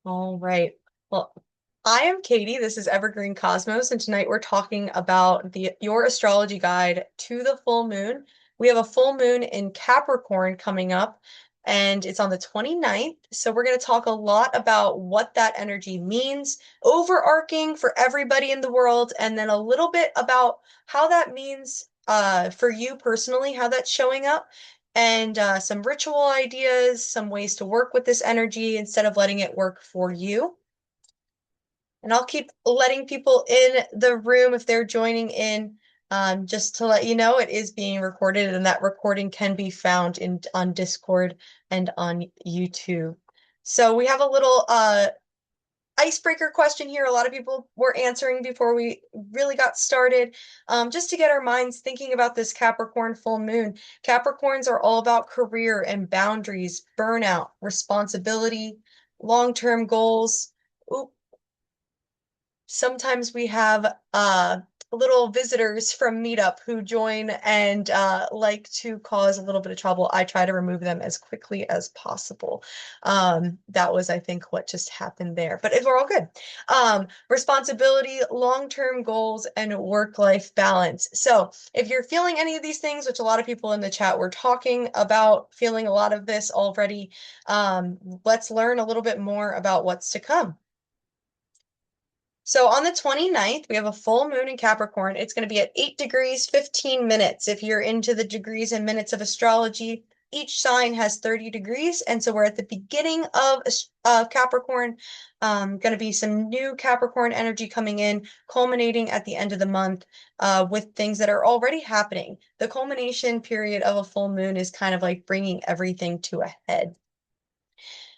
All right. Well, I am Katie. This is Evergreen Cosmos, and tonight we're talking about your astrology guide to the full moon. We have a full moon in Capricorn coming up, and it's on the 29th. So we're going to talk a lot about what that energy means, overarching for everybody in the world, and then a little bit about how that means for you personally, how that's showing up and some ritual ideas, some ways to work with this energy instead of letting it work for you. And I'll keep letting people in the room if they're joining in, just to let you know it is being recorded, and that recording can be found on Discord and on YouTube. So we have a little icebreaker question here. A lot of people were answering before we really got started, just to get our minds thinking about this Capricorn full moon. Capricorns are all about career and boundaries, burnout, responsibility, long-term goals. Ooh, sometimes we have little visitors from Meetup who join and like to cause a little bit of trouble. I try to remove them as quickly as possible. That was, I think, what just happened there. But we're all good. Responsibility, long-term goals, and work-life balance. So if you're feeling any of these things, which a lot of people in the chat were talking about feeling a lot of this already, let's learn a little bit more about what's to come. So on the 29th, we have a full moon in Capricorn. It's going to be at 8 degrees, 15 minutes. If you're into the degrees and minutes of astrology, each sign has 30 degrees. And so we're at the beginning of Capricorn. Going to be some new Capricorn energy coming in, culminating at the end of the month with things that are already happening. The culmination period of a full moon is kind of like bringing everything to a head.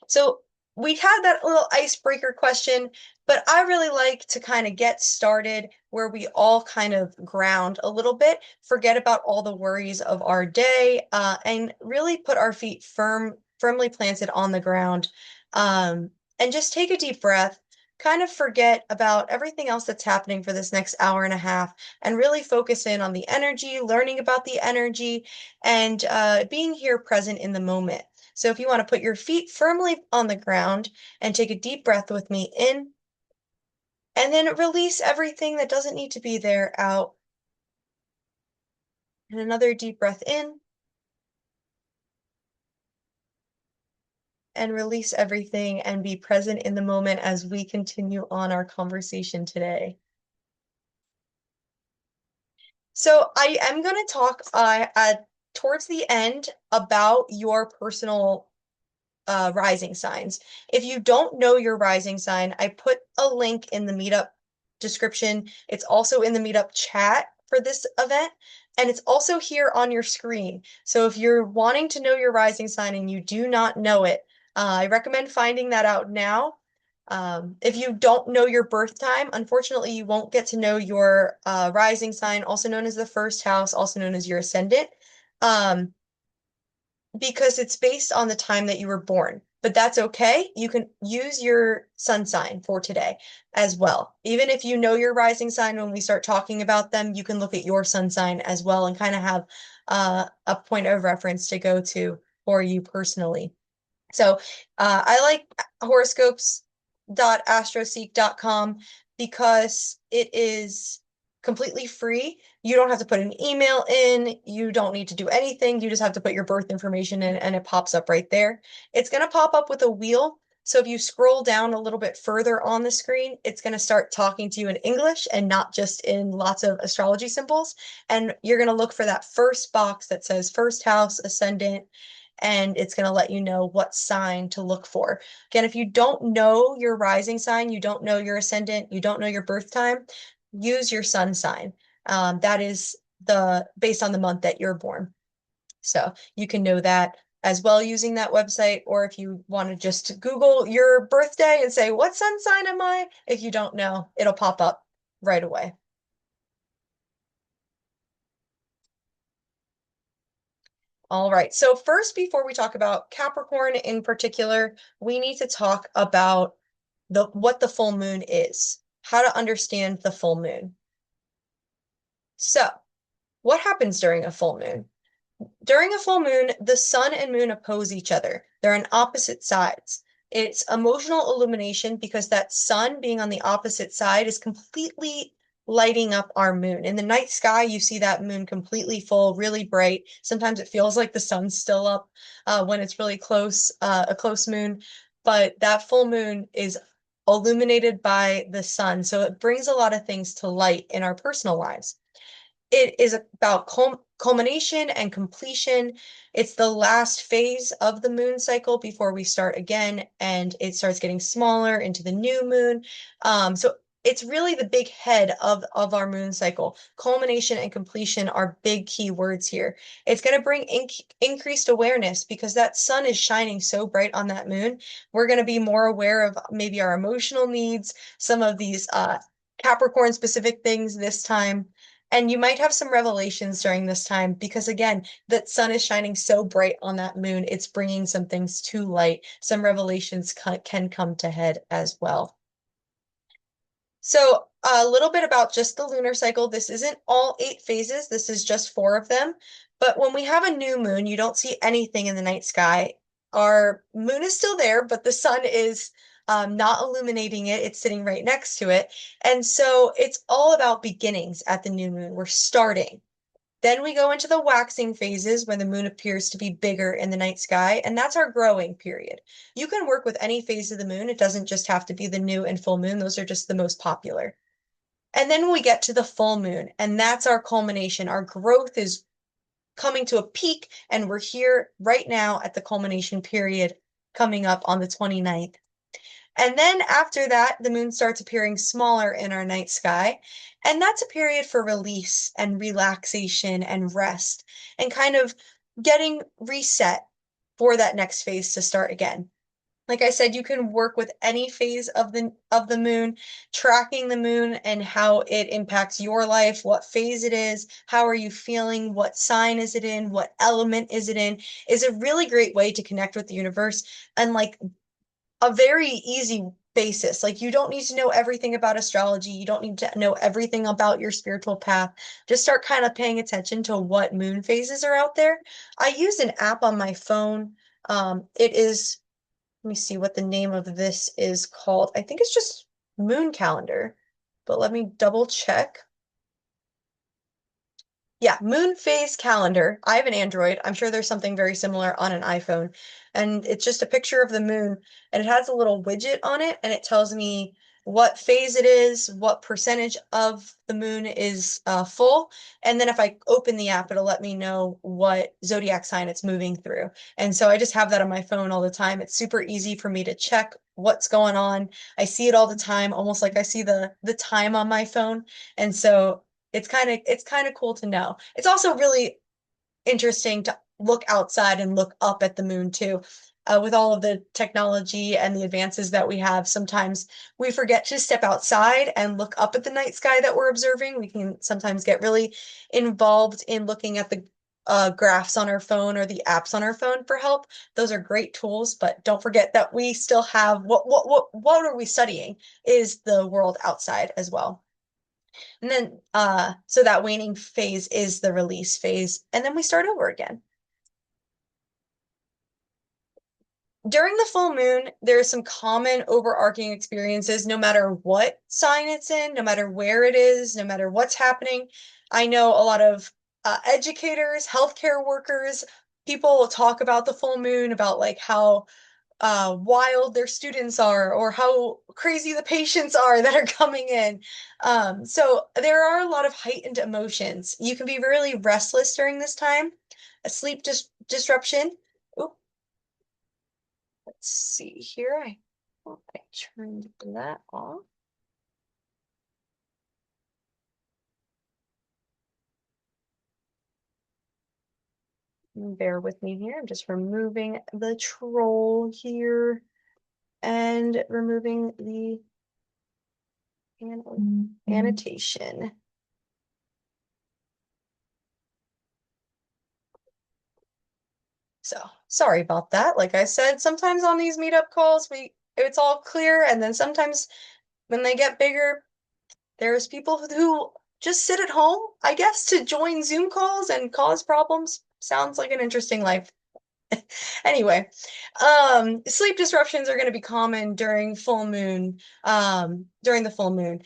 So we had that little icebreaker question, but I really like to kind of get started where we all kind of ground a little bit, forget about all the worries of our day, and really put our feet firmly planted on the ground, and just take a deep breath, kind of forget about everything else that's happening for this next hour and a half, and really focus in on the energy, learning about the energy, and being here present in the moment. So if you want to put your feet firmly on the ground and take a deep breath with me in, and then release everything that doesn't need to be there out. And another deep breath in, and release everything and be present in the moment as we continue on our conversation today. So I am going to talk towards the end about your personal rising signs. If you don't know your rising sign, I put a link in the Meetup description. It's also in the Meetup chat for this event, and it's also here on your screen. So if you're wanting to know your rising sign and you do not know it, I recommend finding that out now. If you don't know your birth time, unfortunately, you won't get to know your rising sign, also known as the first house, also known as your ascendant. Um, because it's based on the time that you were born. But that's okay. You can use your sun sign for today as well. Even if you know your rising sign, when we start talking about them, you can look at your sun sign as well and kind of have a point of reference to go to for you personally. So I like horoscopes.astroseek.com because it is completely free. You don't have to put an email in. You don't need to do anything. You just have to put your birth information in and it pops up right there. It's going to pop up with a wheel. So if you scroll down a little bit further on the screen, it's going to start talking to you in English and not just in lots of astrology symbols. And you're going to look for that first box that says first house, ascendant, and it's going to let you know what sign to look for. Again, if you don't know your rising sign, you don't know your ascendant, you don't know your birth time, use your sun sign. That is based on the month that you're born. So you can know that as well using that website, or if you want to just Google your birthday and say, what sun sign am I? If you don't know, it'll pop up right away. All right. So first, before we talk about Capricorn in particular, we need to talk about what the full moon is, how to understand the full moon. So, what happens during a full moon? During a full moon, the sun and moon oppose each other. They're on opposite sides. It's emotional illumination because that sun being on the opposite side is completely lighting up our moon. In the night sky, you see that moon completely full, really bright. Sometimes it feels like the sun's still up when it's really close, a close moon. But that full moon is illuminated by the sun. So it brings a lot of things to light in our personal lives. It is about culmination and completion. It's the last phase of the moon cycle before we start again, and it starts getting smaller into the new moon. So it's really the big head of our moon cycle. Culmination and completion are big key words here. It's going to bring increased awareness because that sun is shining so bright on that moon. We're going to be more aware of maybe our emotional needs, some of these Capricorn specific things this time. And you might have some revelations during this time because, again, that sun is shining so bright on that moon, it's bringing some things to light. Some revelations can come to head as well. So, a little bit about just the lunar cycle. This isn't all 8 phases, this is just 4 of them. But when we have a new moon, you don't see anything in the night sky. Our moon is still there, but the sun is not illuminating it. It's sitting right next to it. And so it's all about beginnings at the new moon. We're starting. Then we go into the waxing phases when the moon appears to be bigger in the night sky, and that's our growing period. You can work with any phase of the moon. It doesn't just have to be the new and full moon. Those are just the most popular. And then we get to the full moon, and that's our culmination. Our growth is coming to a peak, and we're here right now at the culmination period coming up on the 29th. And then after that, the moon starts appearing smaller in our night sky. And that's a period for release and relaxation and rest and kind of getting reset for that next phase to start again. Like I said, you can work with any phase of the moon, tracking the moon and how it impacts your life, what phase it is, how are you feeling, what sign is it in, what element is it in, is a really great way to connect with the universe and like a very easy basis. Like you don't need to know everything about astrology. You don't need to know everything about your spiritual path. Just start kind of paying attention to what moon phases are out there. I use an app on my phone. It is, let me see what the name of this is called. I think it's just Moon Calendar, but let me double check. Yeah, moon phase calendar. I have an Android. I'm sure there's something very similar on an iPhone. And it's just a picture of the moon, and it has a little widget on it, and it tells me what phase it is, what percentage of the moon is full. And then if I open the app, it'll let me know what zodiac sign it's moving through. And so I just have that on my phone all the time. It's super easy for me to check what's going on. I see it all the time, almost like I see the time on my phone. And so it's kind of cool to know. It's also really interesting to look outside and look up at the moon too. With all of the technology and the advances that we have, sometimes we forget to step outside and look up at the night sky that we're observing. We can sometimes get really involved in looking at the graphs on our phone or the apps on our phone for help. Those are great tools, but don't forget that we still have what are we studying is the world outside as well. And then, so that waning phase is the release phase, and then we start over again. During the full moon, there are some common overarching experiences, no matter what sign it's in, no matter where it is, no matter what's happening. I know a lot of educators, healthcare workers, people talk about the full moon, about like how wild their students are or how crazy the patients are that are coming in. So there are a lot of heightened emotions. You can be really restless during this time, a sleep disruption. Oh, let's see here. I turned that off. Bear with me here. I'm just removing the troll here and removing the annotation. So sorry about that. Like I said, sometimes on these meetup calls, it's all clear, and then sometimes when they get bigger, there's people who just sit at home, I guess, to join Zoom calls and cause problems. Sounds like an interesting life. Anyway, sleep disruptions are going to be common during full moon, during the full moon.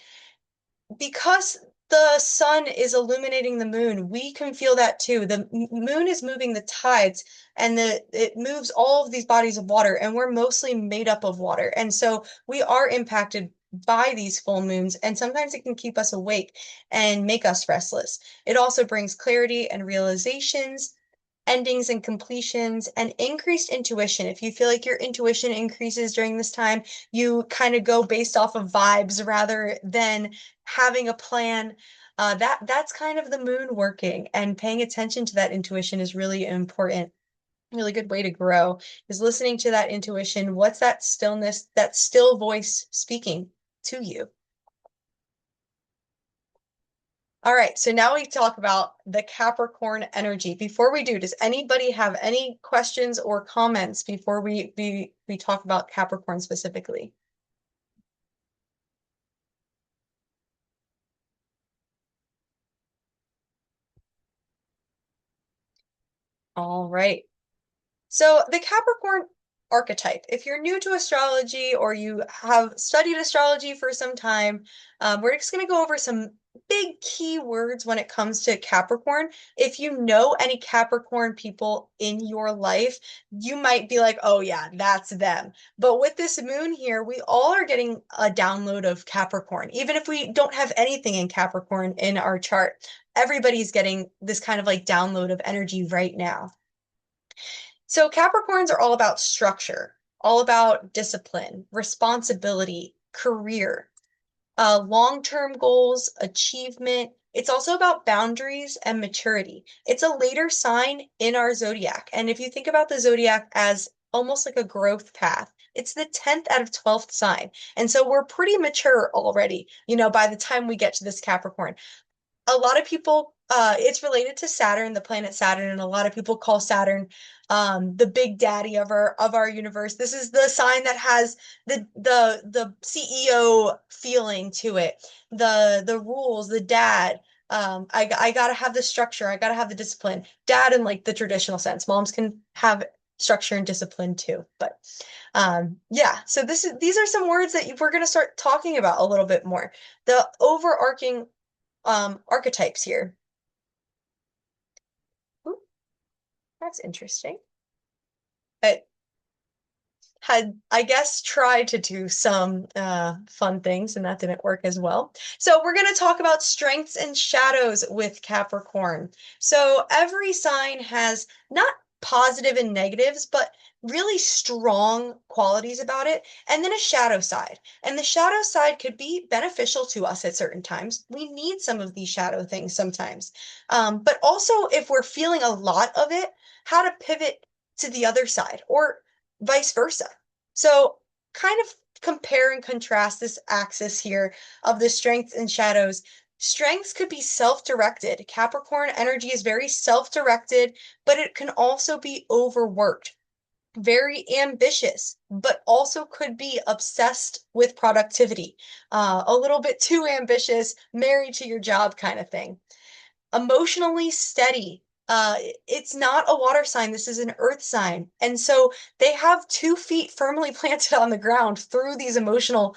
Because the sun is illuminating the moon, we can feel that too. The moon is moving the tides and it moves all of these bodies of water, and we're mostly made up of water. And so we are impacted by these full moons, and sometimes it can keep us awake and make us restless. It also brings clarity and realizations, endings and completions, and increased intuition. If you feel like your intuition increases during this time, you kind of go based off of vibes rather than having a plan. That's kind of the moon working, and paying attention to that intuition is really important. Really good way to grow is listening to that intuition. What's that stillness, that still voice speaking to you? All right, so now we talk about the Capricorn energy. Before we do, does anybody have any questions or comments before we talk about Capricorn specifically? All right. So the Capricorn archetype, if you're new to astrology or you have studied astrology for some time, we're just going to go over some big key words when it comes to Capricorn. If you know any Capricorn people in your life, you might be like, oh yeah, that's them. But with this moon here, we all are getting a download of Capricorn. Even if we don't have anything in Capricorn in our chart, everybody's getting this kind of like download of energy right now. So Capricorns are all about structure, all about discipline, responsibility, career, long-term goals, achievement. It's also about boundaries and maturity. It's a later sign in our zodiac. And if you think about the zodiac as almost like a growth path, it's the 10th out of 12th sign. And so we're pretty mature already, by the time we get to this Capricorn. A lot of people, it's related to Saturn, the planet Saturn, and a lot of people call Saturn the big daddy of our universe. This is the sign that has the CEO feeling to it, the rules, the dad. I gotta have the structure, I gotta have the discipline. Dad in like the traditional sense. Moms can have structure and discipline too, but yeah. So these are some words that we're gonna start talking about a little bit more. The overarching archetypes here. Ooh, that's interesting. I had, I guess, tried to do some fun things, and that didn't work as well. So we're going to talk about strengths and shadows with Capricorn. So every sign has not positive and negatives, but really strong qualities about it, and then a shadow side. And the shadow side could be beneficial to us at certain times. We need some of these shadow things sometimes. But also, if we're feeling a lot of it, how to pivot to the other side or vice versa. So, kind of compare and contrast this axis here of the strengths and shadows. Strengths could be self-directed. Capricorn energy is very self-directed, but it can also be overworked. Very ambitious, but also could be obsessed with productivity. A little bit too ambitious, married to your job kind of thing. Emotionally steady. It's not a water sign. This is an earth sign. And so they have 2 feet firmly planted on the ground through these emotional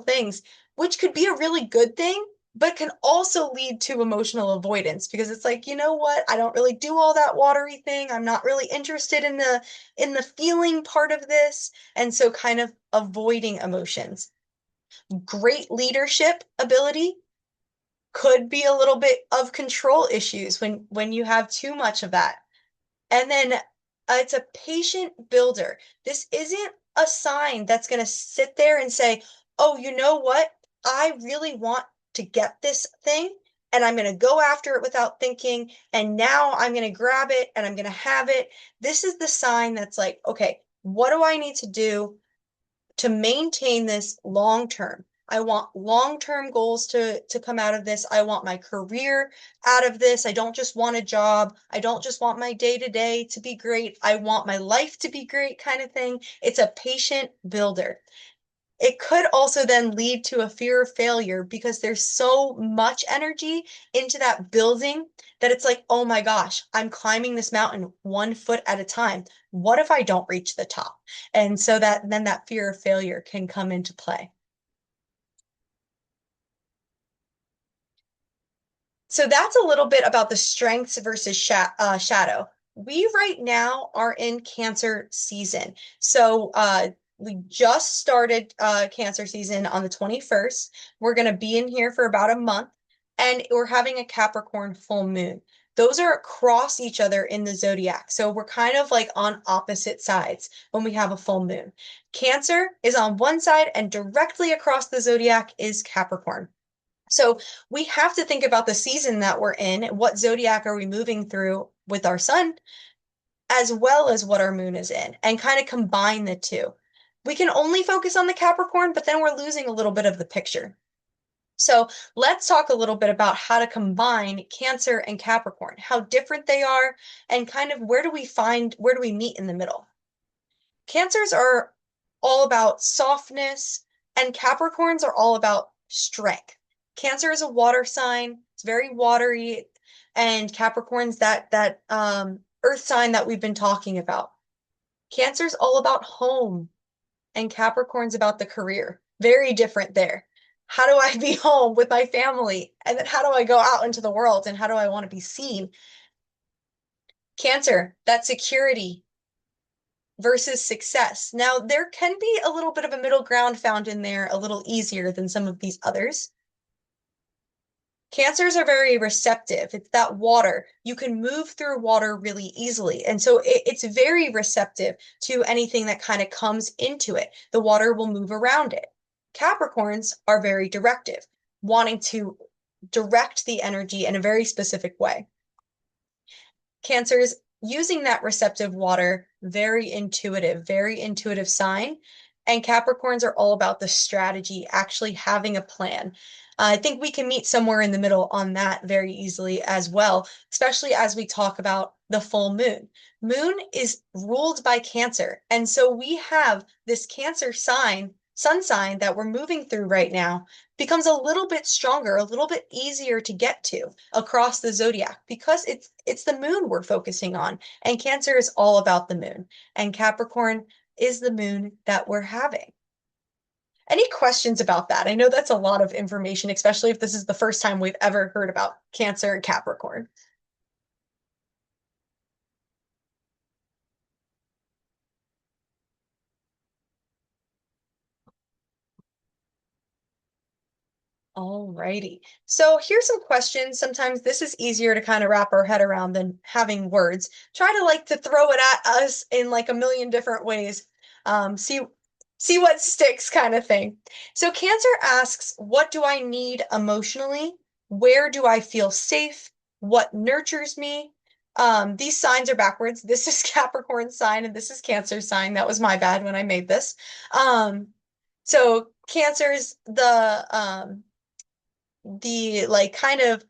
things, which could be a really good thing, but can also lead to emotional avoidance because it's like, you know what? I don't really do all that watery thing. I'm not really interested in the feeling part of this. And so kind of avoiding emotions. Great leadership ability could be a little bit of control issues when you have too much of that. And then it's a patient builder. This isn't a sign that's going to sit there and say, "Oh, you know what? I really want to get this thing and I'm going to go after it without thinking and now I'm going to grab it and I'm going to have it." This is the sign that's like, "Okay, what do I need to do to maintain this long term? I want long-term goals to come out of this. I want my career out of this. I don't just want a job. I don't just want my day-to-day to be great. I want my life to be great kind of thing." It's a patient builder. It could also then lead to a fear of failure because there's so much energy into that building that it's like, oh my gosh, I'm climbing this mountain 1 foot at a time. What if I don't reach the top? And so that then that fear of failure can come into play. So that's a little bit about the strengths versus shadow. We right now are in Cancer season. So we just started Cancer season on the 21st. We're going to be in here for about a month, and we're having a Capricorn full moon. Those are across each other in the zodiac. So we're kind of like on opposite sides when we have a full moon. Cancer is on one side, and directly across the zodiac is Capricorn. So we have to think about the season that we're in. What zodiac are we moving through with our sun, as well as what our moon is in, and kind of combine the two. We can only focus on the Capricorn, but then we're losing a little bit of the picture. So let's talk a little bit about how to combine Cancer and Capricorn, how different they are, and kind of where do we meet in the middle? Cancers are all about softness, and Capricorns are all about strength. Cancer is a water sign, it's very watery, and Capricorn's that earth sign that we've been talking about. Cancer's all about home, and Capricorn's about the career. Very different there. How do I be home with my family? And then how do I go out into the world and how do I want to be seen? Cancer, that security, versus success. Now, there can be a little bit of a middle ground found in there, a little easier than some of these others. Cancers are very receptive. It's that water. You can move through water really easily. And so it's very receptive to anything that kind of comes into it. The water will move around it. Capricorns are very directive, wanting to direct the energy in a very specific way. Cancers using that receptive water, very intuitive sign. And Capricorns are all about the strategy, actually having a plan. I think we can meet somewhere in the middle on that very easily as well, especially as we talk about the full moon. Moon is ruled by Cancer. And so we have this Cancer sign, sun sign that we're moving through right now becomes a little bit stronger, a little bit easier to get to across the zodiac because it's the moon we're focusing on. And Cancer is all about the moon. And Capricorn is the moon that we're having. Any questions about that? I know that's a lot of information, especially if this is the first time we've ever heard about Cancer and Capricorn. Alrighty. So here's some questions. Sometimes this is easier to kind of wrap our head around than having words. Try to like to throw it at us in like a million different ways. See what sticks kind of thing. So Cancer asks, what do I need emotionally? Where do I feel safe? What nurtures me? These signs are backwards. This is Capricorn sign and this is Cancer sign. That was my bad when I made this. So Cancer's the like kind of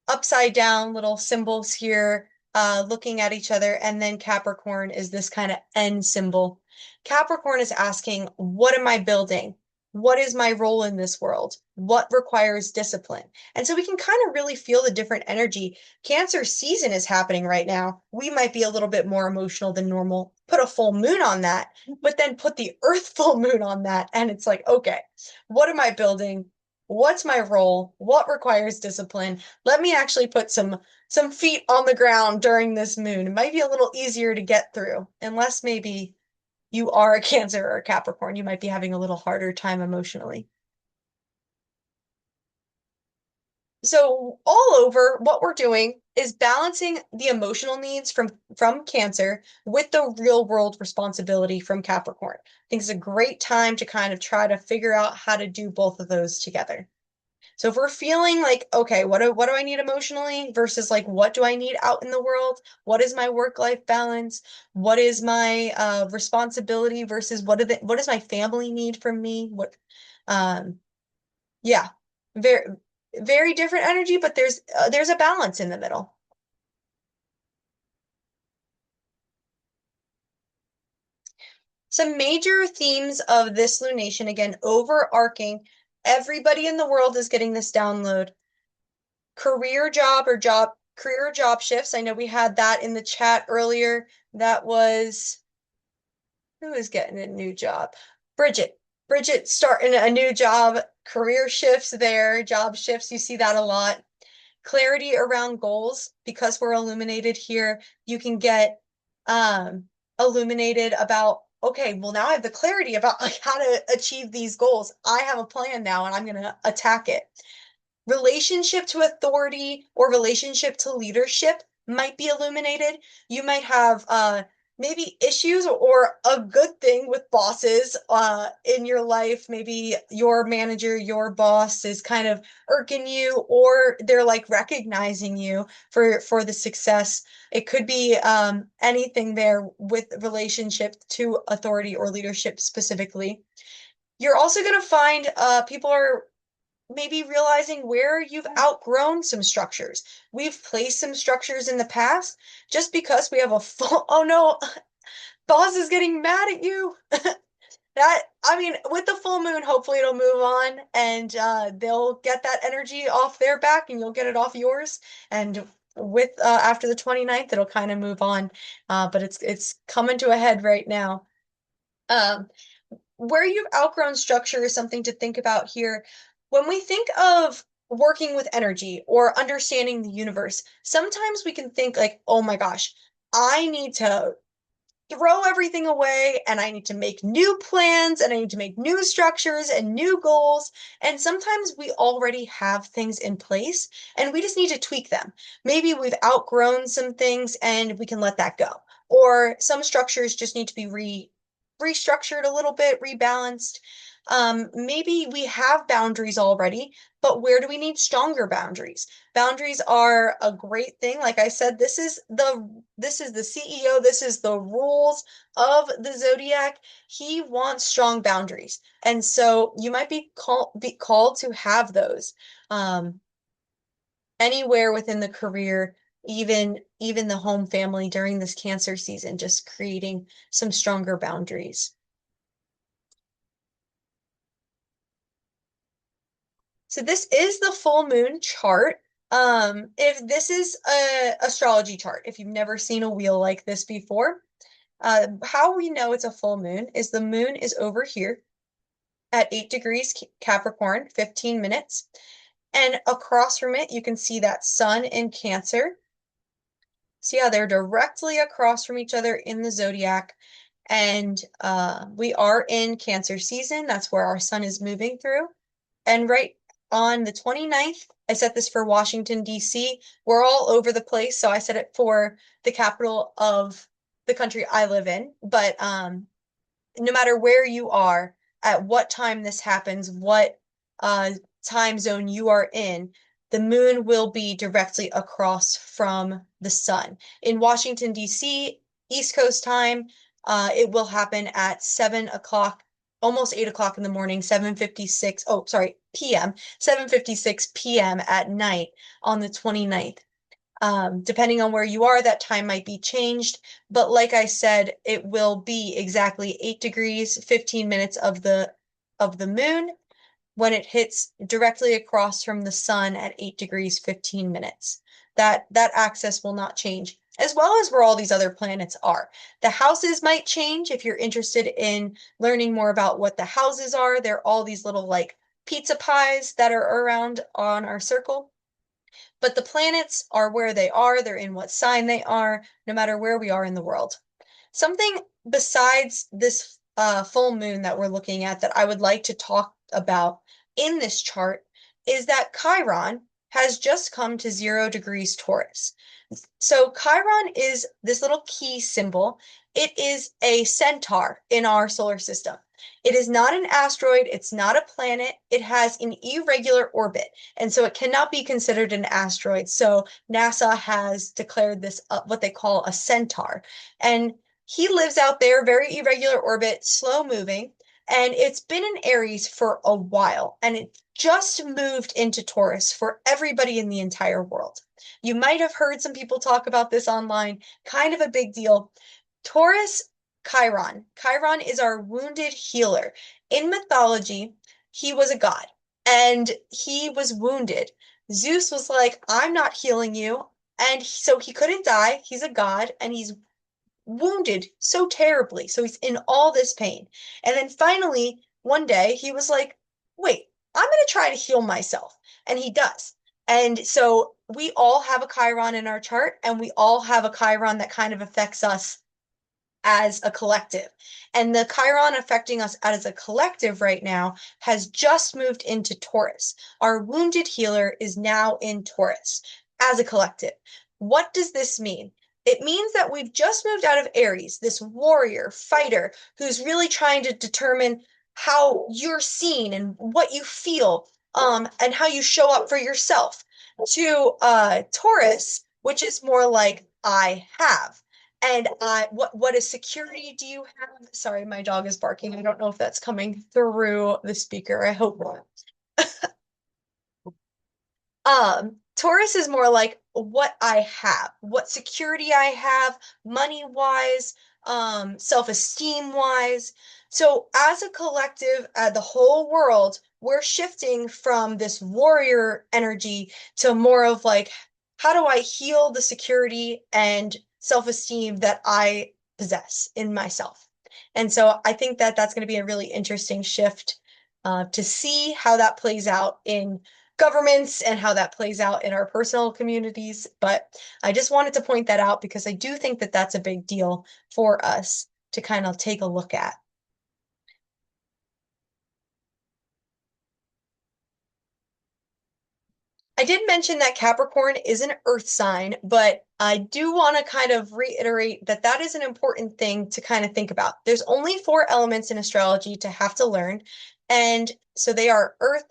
upside down little symbols here, looking at each other. And then Capricorn is this kind of N symbol. Capricorn is asking, what am I building? What is my role in this world? What requires discipline? And so we can kind of really feel the different energy. Cancer season is happening right now. We might be a little bit more emotional than normal. Put a full moon on that, but then put the Earth full moon on that. And it's like, okay, what am I building? What's my role? What requires discipline? Let me actually put some feet on the ground during this moon. It might be a little easier to get through, unless maybe you are a Cancer or a Capricorn. You might be having a little harder time emotionally. So all over, what we're doing is balancing the emotional needs from Cancer with the real world responsibility from Capricorn. I think it's a great time to kind of try to figure out how to do both of those together. So if we're feeling like, okay, what do I need emotionally versus like what do I need out in the world? What is my work-life balance? What is my responsibility versus what does my family need from me? Um yeah, very very different energy, but there's a balance in the middle. Some major themes of this lunation, again, overarching, everybody in the world is getting this download. Career job shifts. I know we had that in the chat earlier. That was who is getting a new job? Bridget. Bridget starting a new job, career shifts there, job shifts. You see that a lot. Clarity around goals, because we're illuminated here, you can get illuminated about, okay, well, now I have the clarity about like how to achieve these goals. I have a plan now and I'm going to attack it. Relationship to authority or relationship to leadership might be illuminated. You might have maybe issues or a good thing with bosses in your life. Maybe your manager, your boss is kind of irking you, or they're like recognizing you for the success. It could be anything there with relationship to authority or leadership specifically. You're also going to find people are maybe realizing where you've outgrown some structures. We've placed some structures in the past just because we have a full, oh no, boss is getting mad at you. That, I mean, with the full moon, hopefully it'll move on and they'll get that energy off their back and you'll get it off yours. And with after the 29th, it'll kind of move on. But it's coming to a head right now. Um, where you've outgrown structure is something to think about here. When we think of working with energy or understanding the universe, sometimes we can think like, oh my gosh, I need to throw everything away and I need to make new plans and I need to make new structures and new goals. And sometimes we already have things in place and we just need to tweak them. Maybe we've outgrown some things and we can let that go. Or some structures just need to be restructured a little bit, rebalanced. Maybe we have boundaries already, but where do we need stronger boundaries? Boundaries are a great thing. Like I said, this is the CEO, this is the rules of the zodiac. He wants strong boundaries. And so you might be called to have those anywhere within the career, even the home family during this Cancer season, just creating some stronger boundaries. So this is the full moon chart. If this is a astrology chart, if you've never seen a wheel like this before, how we know it's a full moon is the moon is over here at 8 degrees Capricorn, 15 minutes. And across from it, you can see that sun in Cancer. So yeah, they're directly across from each other in the zodiac. And we are in Cancer season. That's where our sun is moving through. And right on the 29th, I set this for Washington, D.C. We're all over the place, so I set it for the capital of the country I live in. But no matter where you are, at what time this happens, what time zone you are in, the moon will be directly across from the sun. In Washington, D.C., East Coast time, it will happen at 7 o'clock, almost 8 o'clock in the morning, 7:56, oh, sorry, p.m., 7:56 p.m. at night on the 29th. Depending on where you are, that time might be changed. But like I said, it will be exactly 8 degrees, 15 minutes of the moon when it hits directly across from the sun at 8 degrees, 15 minutes. That axis will not change, as well as where all these other planets are. The houses might change if you're interested in learning more about what the houses are. They're all these little like pizza pies that are around on our circle. But the planets are where they are, they're in what sign they are, no matter where we are in the world. Something besides this full moon that we're looking at that I would like to talk about in this chart is that Chiron has just come to 0 degrees Taurus. So Chiron is this little key symbol. It is a centaur in our solar system. It is not an asteroid. It's not a planet. It has an irregular orbit, and so it cannot be considered an asteroid. So NASA has declared this what they call a centaur. And he lives out there, very irregular orbit, slow moving, and it's been in Aries for a while, and it just moved into Taurus for everybody in the entire world. You might have heard some people talk about this online, kind of a big deal. Taurus, Chiron. Chiron is our wounded healer. In mythology, he was a god and he was wounded. Zeus was like, I'm not healing you. And so he couldn't die. He's a god and he's wounded so terribly. So he's in all this pain. And then finally, one day, he was like, wait, I'm going to try to heal myself. And he does. And so we all have a Chiron in our chart, and we all have a Chiron that kind of affects us as a collective. And the Chiron affecting us as a collective right now has just moved into Taurus. Our wounded healer is now in Taurus as a collective. What does this mean? It means that we've just moved out of Aries, this warrior fighter who's really trying to determine how you're seen and what you feel, and how you show up for yourself, to Taurus, which is more like I have. And what is security do you have? Sorry, my dog is barking. I don't know if that's coming through the speaker. I hope not. Taurus is more like what I have, what security I have, money wise, self-esteem wise. So as a collective, the whole world, we're shifting from this warrior energy to more of like, how do I heal the security and self-esteem that I possess in myself? And so I think that that's going to be a really interesting shift, to see how that plays out in governments and how that plays out in our personal communities. But I just wanted to point that out because I do think that that's a big deal for us to kind of take a look at. I did mention that Capricorn is an earth sign, but I do want to kind of reiterate that that is an important thing to kind of think about. There's only four elements in astrology to have to learn, and so they are earth,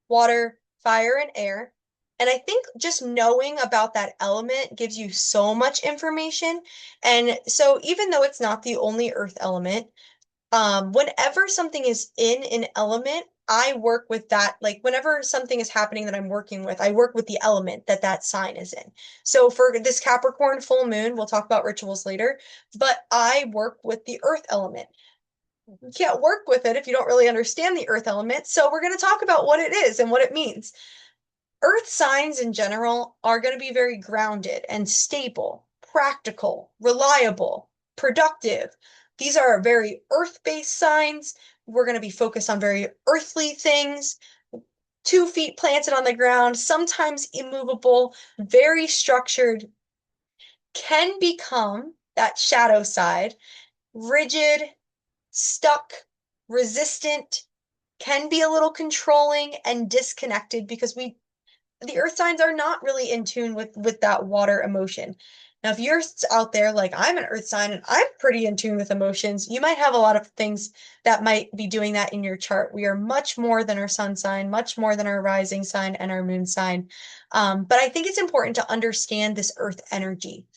water, fire, and air. And I think just knowing about that element gives you so much information. And so even though it's not the only earth element, whenever something is in an element, I work with that. Like whenever something is happening that I'm working with, I work with the element that that sign is in. So for this Capricorn full moon, we'll talk about rituals later, but I work with the earth element. You can't work with it if you don't really understand the earth element. So we're going to talk about what it is and what it means. Earth signs in general are going to be very grounded and stable, practical, reliable, productive. These are very earth-based signs. We're going to be focused on very earthly things, 2 feet planted on the ground, sometimes immovable, very structured, can become that shadow side, rigid, stuck, resistant, can be a little controlling and disconnected because the earth signs are not really in tune with that water emotion. Now, if you're out there like I'm an earth sign and I'm pretty in tune with emotions, you might have a lot of things that might be doing that in your chart. We are much more than our sun sign, much more than our rising sign and our moon sign. But I think it's important to understand this earth energy.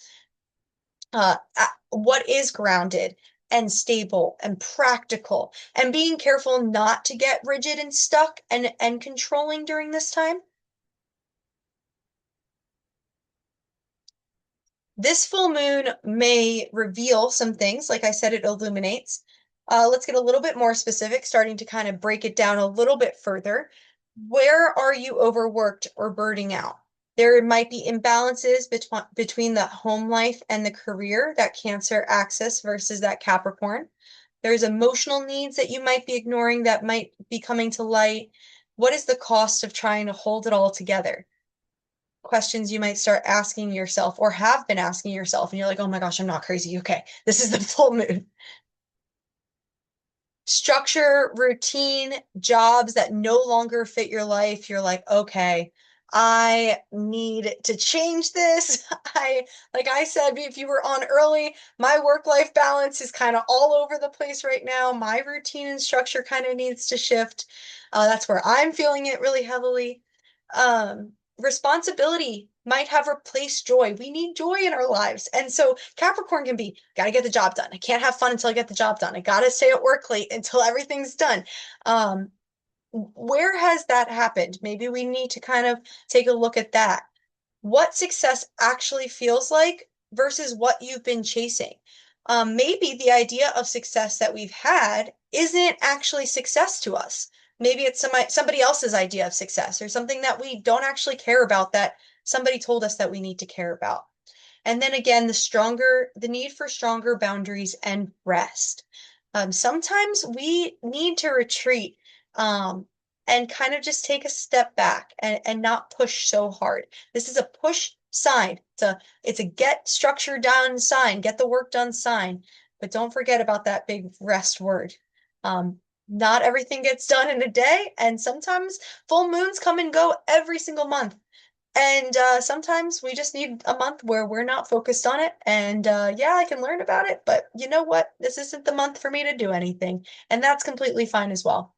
What is grounded and stable and practical, and being careful not to get rigid and stuck and controlling during this time. This full moon may reveal some things. Like I said, it illuminates. Let's get a little bit more specific, starting to kind of break it down a little bit further. Where are you overworked or burning out? There might be imbalances between the home life and the career, that Cancer axis versus that Capricorn. There's emotional needs that you might be ignoring that might be coming to light. What is the cost of trying to hold it all together? Questions you might start asking yourself or have been asking yourself, and you're like, oh my gosh, I'm not crazy. Okay, this is the full moon. Structure, routine, jobs that no longer fit your life. You're like, okay, I need to change this. Like I said, if you were on early, my work-life balance is kind of all over the place right now. My routine and structure kind of needs to shift. That's where I'm feeling it really heavily. Responsibility might have replaced joy. We need joy in our lives. And so Capricorn can be, got to get the job done. I can't have fun until I get the job done. I got to stay at work late until everything's done. Where has that happened? Maybe we need to kind of take a look at that. What success actually feels like versus what you've been chasing. maybe the idea of success that we've had isn't actually success to us. Maybe it's somebody else's idea of success or something that we don't actually care about that somebody told us that we need to care about. And then again, the need for stronger boundaries and rest. Sometimes we need to retreat and kind of just take a step back and not push so hard. This is a push sign. It's a get structure done sign, get the work done sign. But don't forget about that big rest word. Not everything gets done in a day, and sometimes full moons come and go every single month. And sometimes we just need a month where we're not focused on it. And yeah, I can learn about it, but you know what? This isn't the month for me to do anything. And that's completely fine as well.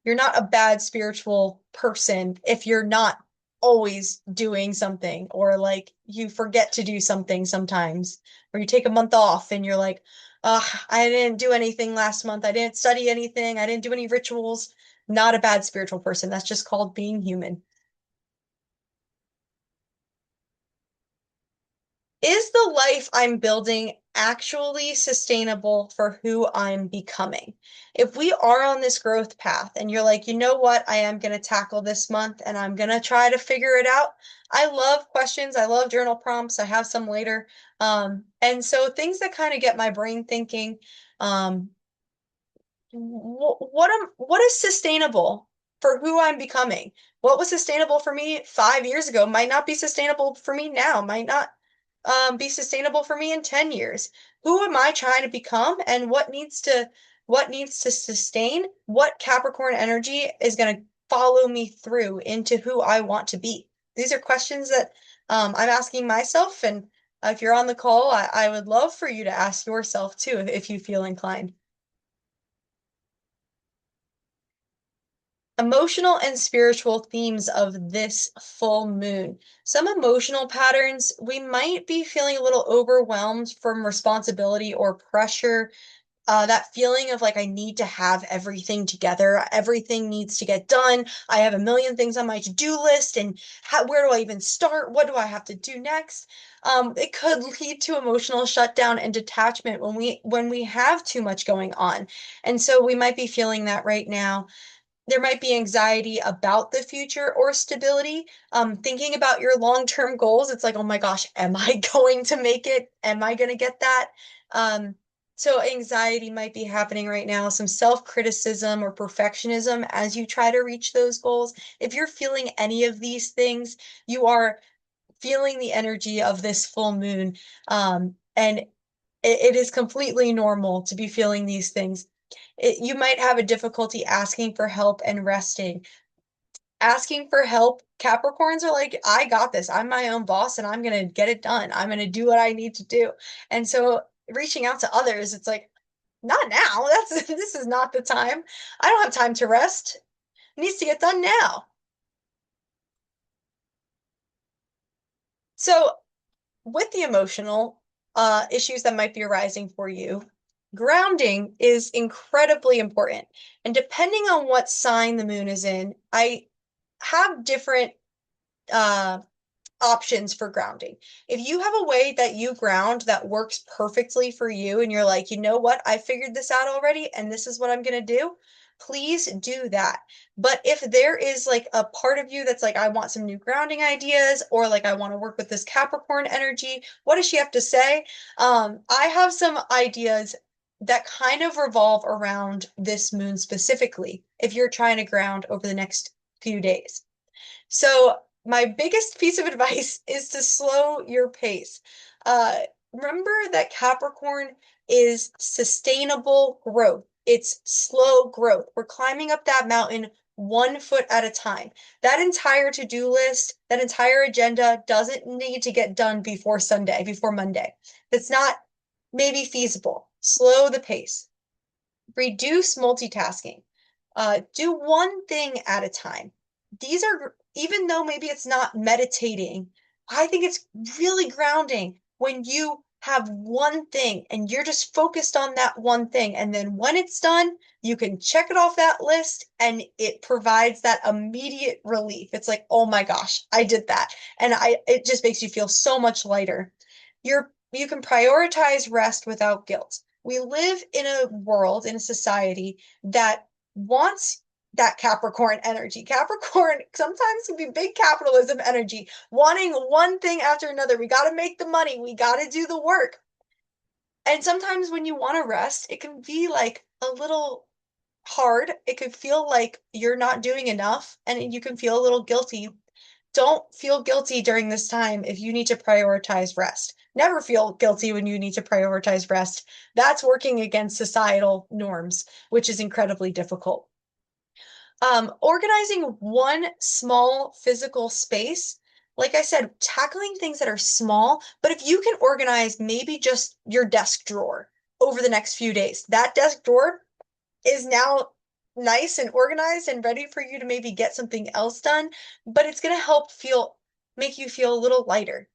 You're not a bad spiritual person if you're not always doing something, or like you forget to do something sometimes, or you take a month off and you're like, I didn't do anything last month. I didn't study anything. I didn't do any rituals. Not a bad spiritual person. That's just called being human. Is the life I'm building actually sustainable for who I'm becoming? If we are on this growth path and you're like, you know what, I am going to tackle this month and I'm going to try to figure it out. I love questions. I love journal prompts. I have some later. And so things that kind of get my brain thinking, um, what is sustainable for who I'm becoming? What was sustainable for me 5 years ago might not be sustainable for me now, might not be sustainable for me in 10 years. Who am I trying to become, and what needs to sustain? What Capricorn energy is going to follow me through into who I want to be? These are questions that I'm asking myself, and if you're on the call, I would love for you to ask yourself too, if you feel inclined. Emotional and spiritual themes of this full moon. Some emotional patterns, we might be feeling a little overwhelmed from responsibility or pressure. That feeling of like, I need to have everything together. Everything needs to get done. I have a million things on my to-do list, and where do I even start? What do I have to do next? It could lead to emotional shutdown and detachment when we have too much going on. And so we might be feeling that right now. There might be anxiety about the future or stability. Thinking about your long-term goals, it's like, oh my gosh, am I going to make it? Am I going to get that? So anxiety might be happening right now, some self-criticism or perfectionism as you try to reach those goals. If you're feeling any of these things, you are feeling the energy of this full moon. And it is completely normal to be feeling these things. You might have a difficulty asking for help and resting. Asking for help, Capricorns are like, I got this. I'm my own boss and I'm going to get it done. I'm going to do what I need to do. And so reaching out to others, it's like, not now. This is not the time. I don't have time to rest. It needs to get done now. So with the emotional issues that might be arising for you, grounding is incredibly important. And depending on what sign the moon is in, I have different uh, options for grounding. If you have a way that you ground that works perfectly for you, and you're like, you know what, I figured this out already, and this is what I'm going to do, please do that. But if there is like a part of you that's like, I want some new grounding ideas, or like, I want to work with this Capricorn energy, what does she have to say? I have some ideas that kind of revolve around this moon specifically, if you're trying to ground over the next few days. So my biggest piece of advice is to slow your pace. Uh, Remember that Capricorn is sustainable growth. It's slow growth. We're climbing up that mountain 1 foot at a time. That entire to-do list, that entire agenda doesn't need to get done before Sunday, before Monday. It's not maybe feasible. Slow the pace. Reduce multitasking. Do one thing at a time. These are, even though maybe it's not meditating, I think it's really grounding when you have one thing and you're just focused on that one thing. And then when it's done, you can check it off that list and it provides that immediate relief. It's like, oh my gosh, I did that. And it just makes you feel so much lighter. Your you can prioritize rest without guilt. We live in a world, in a society that wants that Capricorn energy. Capricorn sometimes can be big capitalism energy, wanting one thing after another. We got to make the money, we got to do the work. And sometimes when you want to rest, it can be like a little hard. It could feel like you're not doing enough and you can feel a little guilty. Don't feel guilty during this time if you need to prioritize rest. Never feel guilty when you need to prioritize rest. That's working against societal norms, which is incredibly difficult. Organizing one small physical space, like I said, tackling things that are small, but if you can organize maybe just your desk drawer over the next few days, that desk drawer is now nice and organized and ready for you to maybe get something else done, but it's going to help make you feel a little lighter.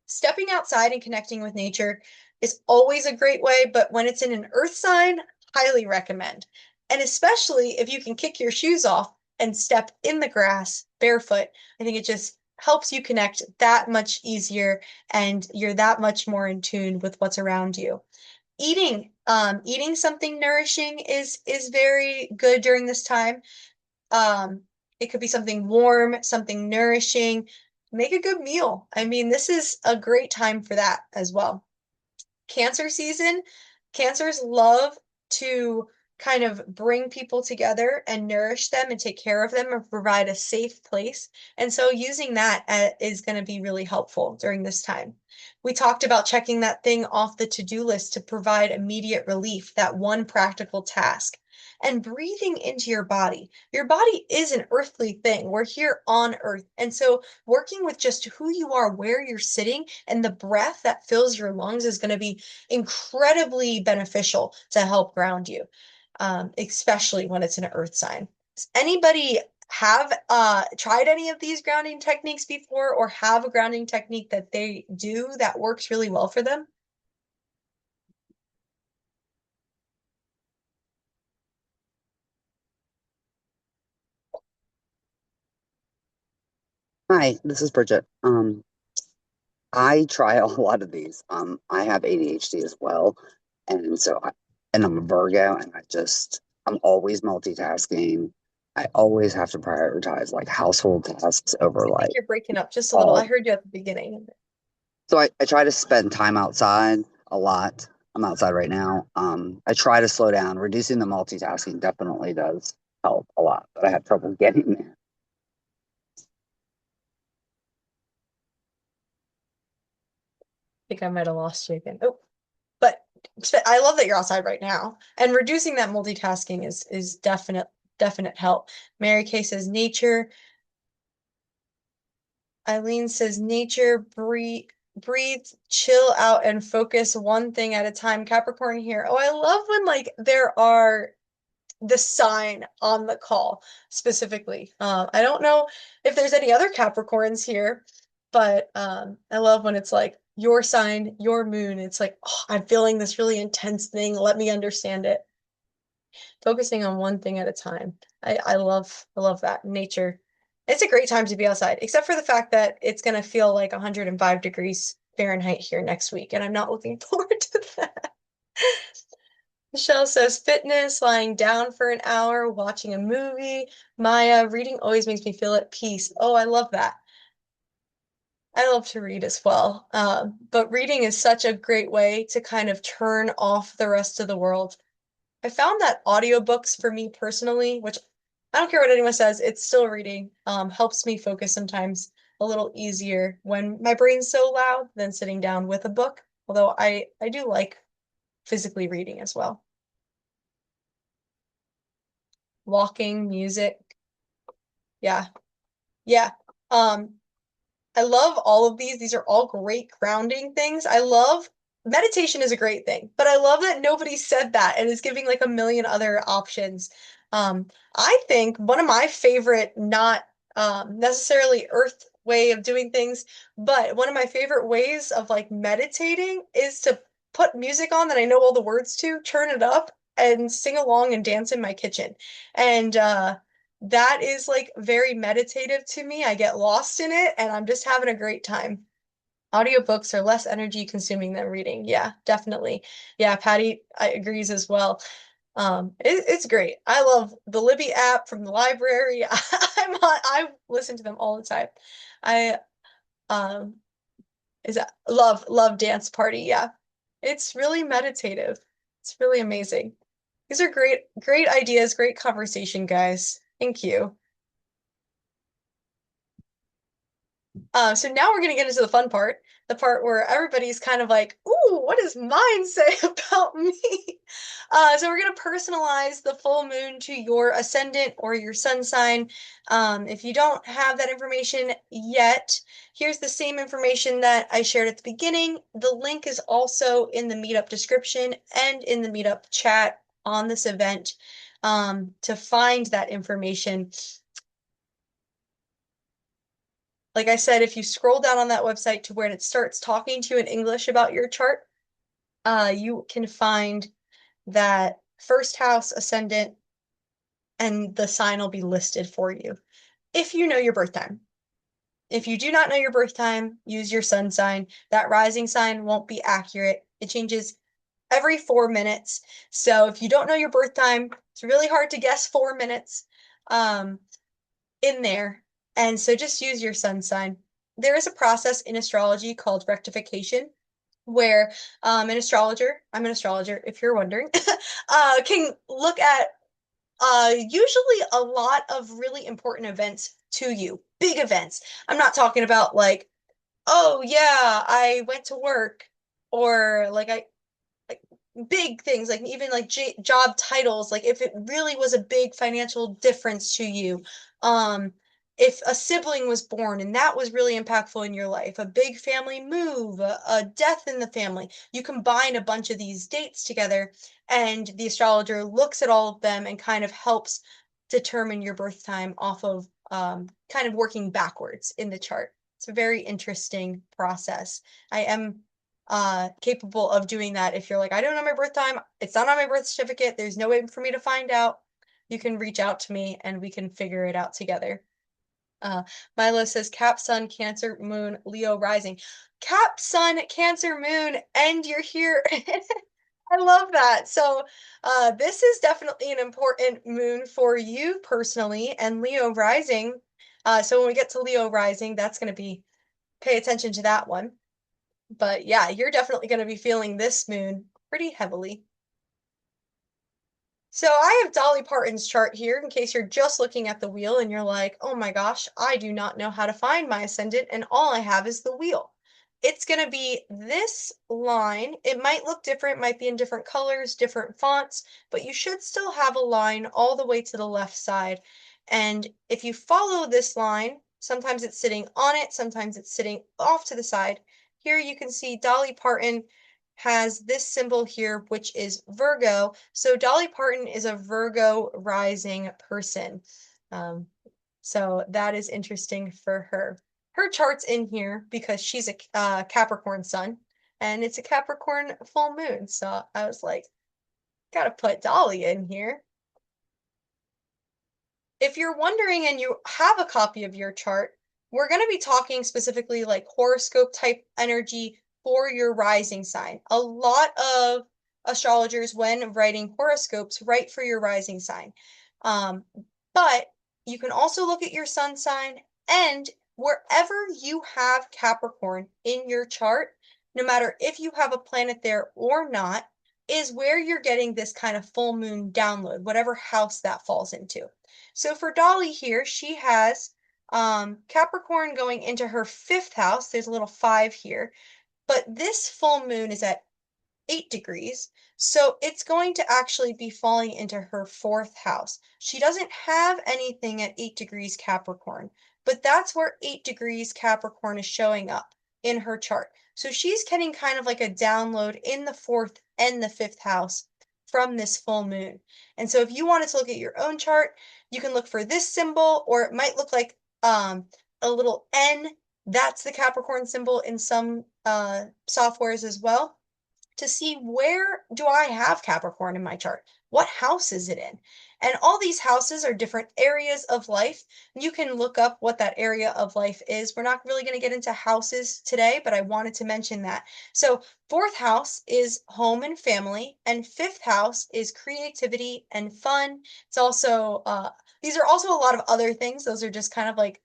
Stepping outside and connecting with nature is always a great way, but when it's in an earth sign, highly recommend. And especially if you can kick your shoes off and step in the grass barefoot, I think it just helps you connect that much easier and you're that much more in tune with what's around you. Eating something nourishing is very good during this time. Um, it could be something warm, something nourishing. Make a good meal. I mean, this is a great time for that as well. Cancer season, cancers love to kind of bring people together and nourish them and take care of them and provide a safe place. And so using that is going to be really helpful during this time. We talked about checking that thing off the to-do list to provide immediate relief, that one practical task. And breathing into your body. Your body is an earthly thing. We're here on earth. And so working with just who you are, where you're sitting, and the breath that fills your lungs is going to be incredibly beneficial to help ground you, especially when it's an earth sign. Does anybody have tried any of these grounding techniques before or have a grounding technique that they do that works really well for them? Hi, this is Bridget. I try a lot of these. I have ADHD as well, and and I'm a Virgo, and I'm always multitasking. I always have to prioritize like household tasks over I think like you're breaking up just a little. I all. heard you at the beginning. I try to spend time outside a lot. I'm outside right now. I try to slow down. Reducing the multitasking definitely does help a lot, but I have trouble getting there. I think I might have lost you again. Oh, but I love that you're outside right now. And reducing that multitasking is definite help. Mary Kay says nature. Eileen says nature, breathe, chill out, and focus one thing at a time. Capricorn here. Oh, I love when like there are the sign on the call specifically. I don't know if there's any other Capricorns here, but I love when it's like your sign, your moon. It's like, oh, I'm feeling this really intense thing. Let me understand it. Focusing on one thing at a time. I love that. Nature. It's a great time to be outside, except for the fact that it's gonna feel like 105 degrees Fahrenheit here next week, and I'm not looking forward to that. Michelle says fitness, lying down for an hour, watching a movie. Maya, reading always makes me feel at peace. Oh, I love that. I love to read as well. But reading is such a great way to kind of turn off the rest of the world. I found that audiobooks for me personally, which I don't care what anyone says, it's still reading, helps me focus sometimes a little easier when my brain's so loud than sitting down with a book. Although I do like physically reading as well. Walking, music. Yeah. Yeah. Um, I love all of these. These are all great grounding things. I love meditation is a great thing, but I love that nobody said that and is giving like a million other options. I think one of my favorite, not necessarily earth way of doing things, but one of my favorite ways of like meditating is to put music on that I know all the words to, turn it up, and sing along and dance in my kitchen. And that is like very meditative to me. I get lost in it and I'm just having a great time. Audiobooks are less energy consuming than reading. Yeah, definitely. Yeah, Patty agrees as well. It's great. I love the Libby app from the library. I listen to them all the time. I um is that love Dance Party. Yeah. It's really meditative. It's really amazing. These are great ideas, great conversation, guys. Thank you. So now we're gonna get into the fun part, the part where everybody's kind of like, "Ooh, what does mine say about me?" So we're gonna personalize the full moon to your ascendant or your sun sign. If you don't have that information yet, here's the same information that I shared at the beginning. The link is also in the Meetup description and in the Meetup chat on this event to find that information. Like I said, if you scroll down on that website to where it starts talking to you in English about your chart, you can find that first house ascendant and the sign will be listed for you if you know your birth time. If you do not know your birth time, use your sun sign. That rising sign won't be accurate. It changes every 4 minutes. So if you don't know your birth time, it's really hard to guess 4 minutes in there. And so just use your sun sign. There is a process in astrology called rectification, where I'm an astrologer, if you're wondering, can look at usually a lot of really important events to you, big events. I'm not talking about like, oh yeah, I went to work, or like big things, like even like j job titles, like if it really was a big financial difference to you. If a sibling was born and that was really impactful in your life, a big family move, a death in the family, you combine a bunch of these dates together, and the astrologer looks at all of them and kind of helps determine your birth time off of kind of working backwards in the chart. It's a very interesting process. I am capable of doing that. If you're like, I don't know my birth time, it's not on my birth certificate, there's no way for me to find out, you can reach out to me and we can figure it out together. Uh, Milo says Cap Sun, Cancer Moon, Leo rising. Cap Sun, Cancer Moon, and you're here. I love that. So, this is definitely an important moon for you personally, and Leo rising. So when we get to Leo rising, that's going to be, pay attention to that one. But yeah, you're definitely going to be feeling this moon pretty heavily. So I have Dolly Parton's chart here in case you're just looking at the wheel and you're like, oh my gosh, I do not know how to find my ascendant and all I have is the wheel. It's going to be this line. It might look different, might be in different colors, different fonts, but you should still have a line all the way to the left side. And if you follow this line, sometimes it's sitting on it, sometimes it's sitting off to the side. Here you can see Dolly Parton has this symbol here, which is Virgo. So Dolly Parton is a Virgo rising person. Um, so that is interesting for her. Her chart's in here because she's a Capricorn sun and it's a Capricorn full moon. So I was like, gotta put Dolly in here. If you're wondering and you have a copy of your chart, we're going to be talking specifically like horoscope type energy for your rising sign. A lot of astrologers, when writing horoscopes, write for your rising sign. Um, but you can also look at your sun sign, and wherever you have Capricorn in your chart, no matter if you have a planet there or not, is where you're getting this kind of full moon download, whatever house that falls into. So for Dolly here, she has Capricorn going into her fifth house. There's a little 5 here. But this full moon is at 8 degrees. So it's going to actually be falling into her fourth house. She doesn't have anything at 8 degrees Capricorn, but that's where 8 degrees Capricorn is showing up in her chart. So she's getting kind of like a download in the fourth and the fifth house from this full moon. And so if you wanted to look at your own chart, you can look for this symbol, or it might look like a little N. That's the Capricorn symbol in some softwares as well, to see where do I have Capricorn in my chart? What house is it in? And all these houses are different areas of life. You can look up what that area of life is. We're not really going to get into houses today, but I wanted to mention that. So, fourth house is home and family, and fifth house is creativity and fun. It's also, these are also a lot of other things. Those are just kind of like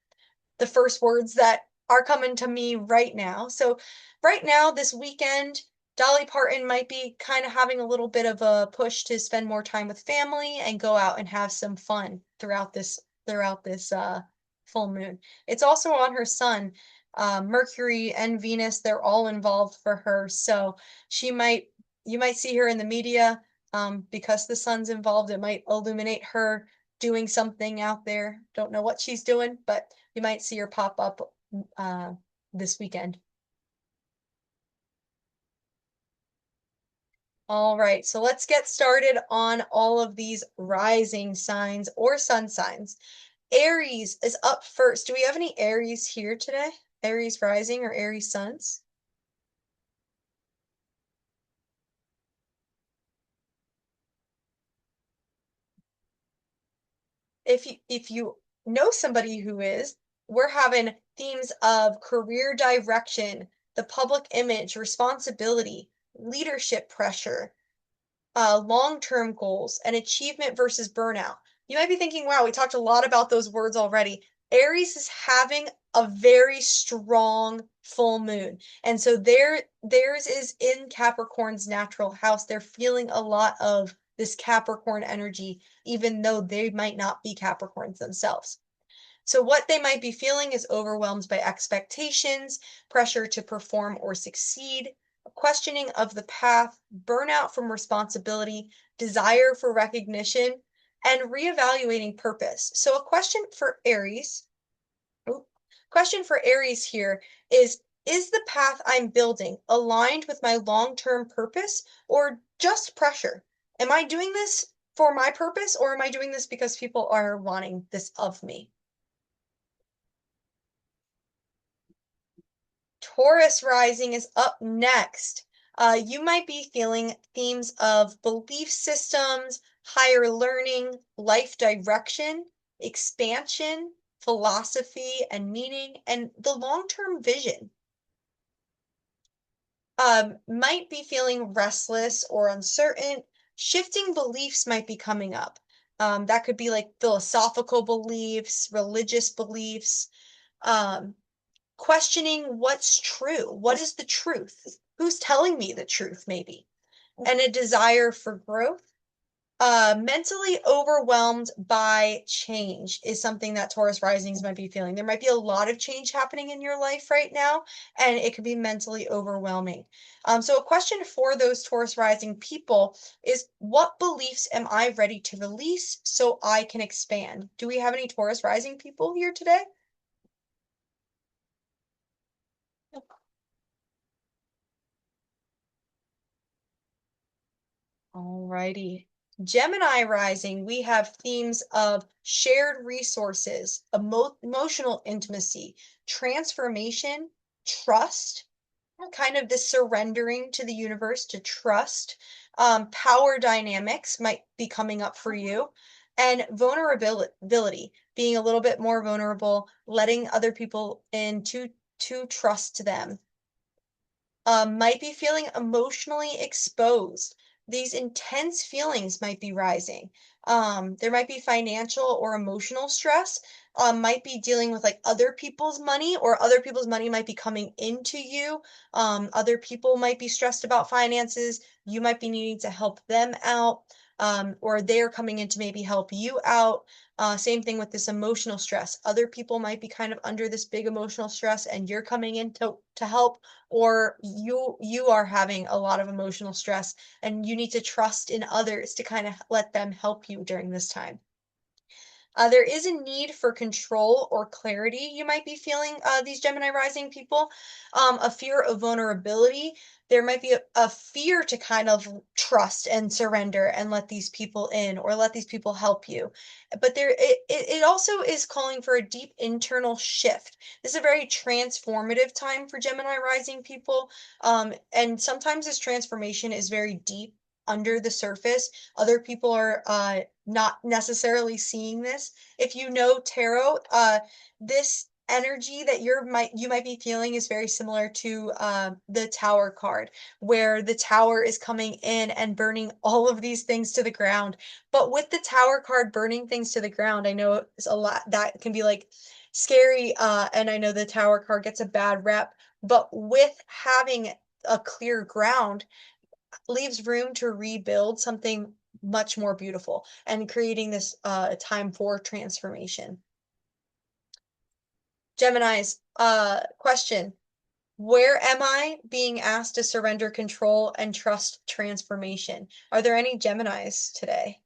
the first words that are coming to me right now. So, right now, this weekend, Dolly Parton might be kind of having a little bit of a push to spend more time with family and go out and have some fun throughout this full moon. It's also on her sun. Mercury and Venus, they're all involved for her. So she might you might see her in the media because the sun's involved. It might illuminate her doing something out there. Don't know what she's doing, but you might see her pop up uh, this weekend. All right, so let's get started on all of these rising signs or sun signs. Aries is up first. Do we have any Aries here today? Aries rising or Aries suns? If you know somebody who is, we're having themes of career direction, the public image, responsibility, leadership pressure, long-term goals, and achievement versus burnout. You might be thinking, wow, we talked a lot about those words already. Aries is having a very strong full moon. And so theirs is in Capricorn's natural house. They're feeling a lot of this Capricorn energy, even though they might not be Capricorns themselves. So, what they might be feeling is overwhelmed by expectations, pressure to perform or succeed, questioning of the path, burnout from responsibility, desire for recognition, and reevaluating purpose. So, a question for Aries here is the path I'm building aligned with my long-term purpose or just pressure? Am I doing this for my purpose or am I doing this because people are wanting this of me? Taurus rising is up next. You might be feeling themes of belief systems, higher learning, life direction, expansion, philosophy and meaning, and the long-term vision. Might be feeling restless or uncertain. Shifting beliefs might be coming up. That could be like philosophical beliefs, religious beliefs. Um, Questioning what's true. What is the truth? Who's telling me the truth, maybe? And a desire for growth. Mentally overwhelmed by change is something that Taurus risings might be feeling. There might be a lot of change happening in your life right now, and it could be mentally overwhelming. So a question for those Taurus rising people is, what beliefs am I ready to release so I can expand? Do we have any Taurus rising people here today? Alrighty. Gemini rising, we have themes of shared resources, emotional intimacy, transformation, trust, kind of this surrendering to the universe to trust. Power dynamics might be coming up for you, and vulnerability, being a little bit more vulnerable, letting other people in to trust them, might be feeling emotionally exposed. These intense feelings might be rising. There might be financial or emotional stress. Might be dealing with like other people's money, or other people's money might be coming into you. Other people might be stressed about finances. You might be needing to help them out, or they're coming in to maybe help you out. Same thing with this emotional stress. Other people might be kind of under this big emotional stress, and you're coming in to help, or you are having a lot of emotional stress and you need to trust in others to kind of let them help you during this time. There is a need for control or clarity. You might be feeling these Gemini rising people, a fear of vulnerability. There might be a fear to kind of trust and surrender and let these people in or let these people help you. But it also is calling for a deep internal shift. This is a very transformative time for Gemini rising people. And sometimes this transformation is very deep. under the surface. Other people are not necessarily seeing this. If you know tarot, this energy that you might be feeling is very similar to the Tower card, where the Tower is coming in and burning all of these things to the ground. But with the Tower card burning things to the ground, I know it's a lot that can be like scary, and I know the Tower card gets a bad rep, but with having a clear ground leaves room to rebuild something much more beautiful and creating this time for transformation. Gemini's question: where am I being asked to surrender control and trust transformation? Are there any Geminis today?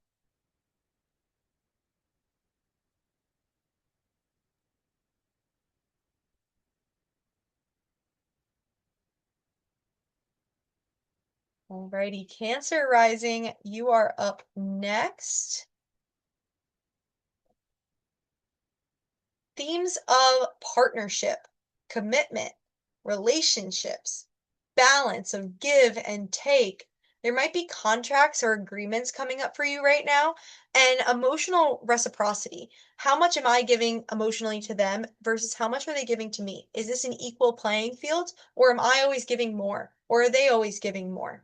Alrighty, Cancer rising, you are up next. Themes of partnership, commitment, relationships, balance of give and take. There might be contracts or agreements coming up for you right now, and emotional reciprocity. How much am I giving emotionally to them versus how much are they giving to me? Is this an equal playing field, or am I always giving more, or are they always giving more?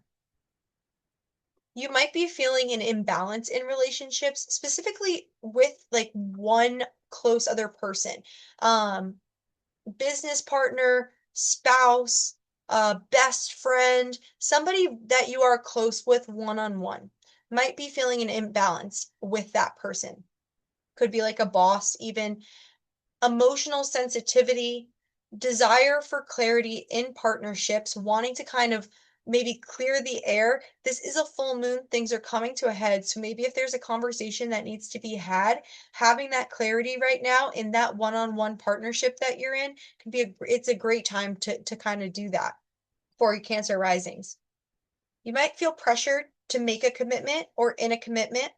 You might be feeling an imbalance in relationships, specifically with like one close other person. Um, Business partner, spouse, best friend, somebody that you are close with one-on-one might be feeling an imbalance with that person. Could be like a boss, even emotional sensitivity, desire for clarity in partnerships, wanting to kind of maybe clear the air. This is a full moon, things are coming to a head. So maybe if there's a conversation that needs to be had, having that clarity right now in that one-on-one partnership that you're in can be it's a great time to kind of do that for your Cancer risings. You might feel pressured to make a commitment or in a commitment.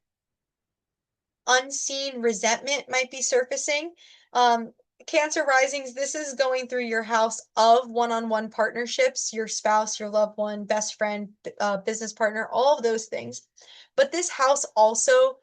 Unseen resentment might be surfacing. Um, Cancer risings, this is going through your house of one-on-one partnerships, your spouse, your loved one, best friend, business partner, all of those things. But this house also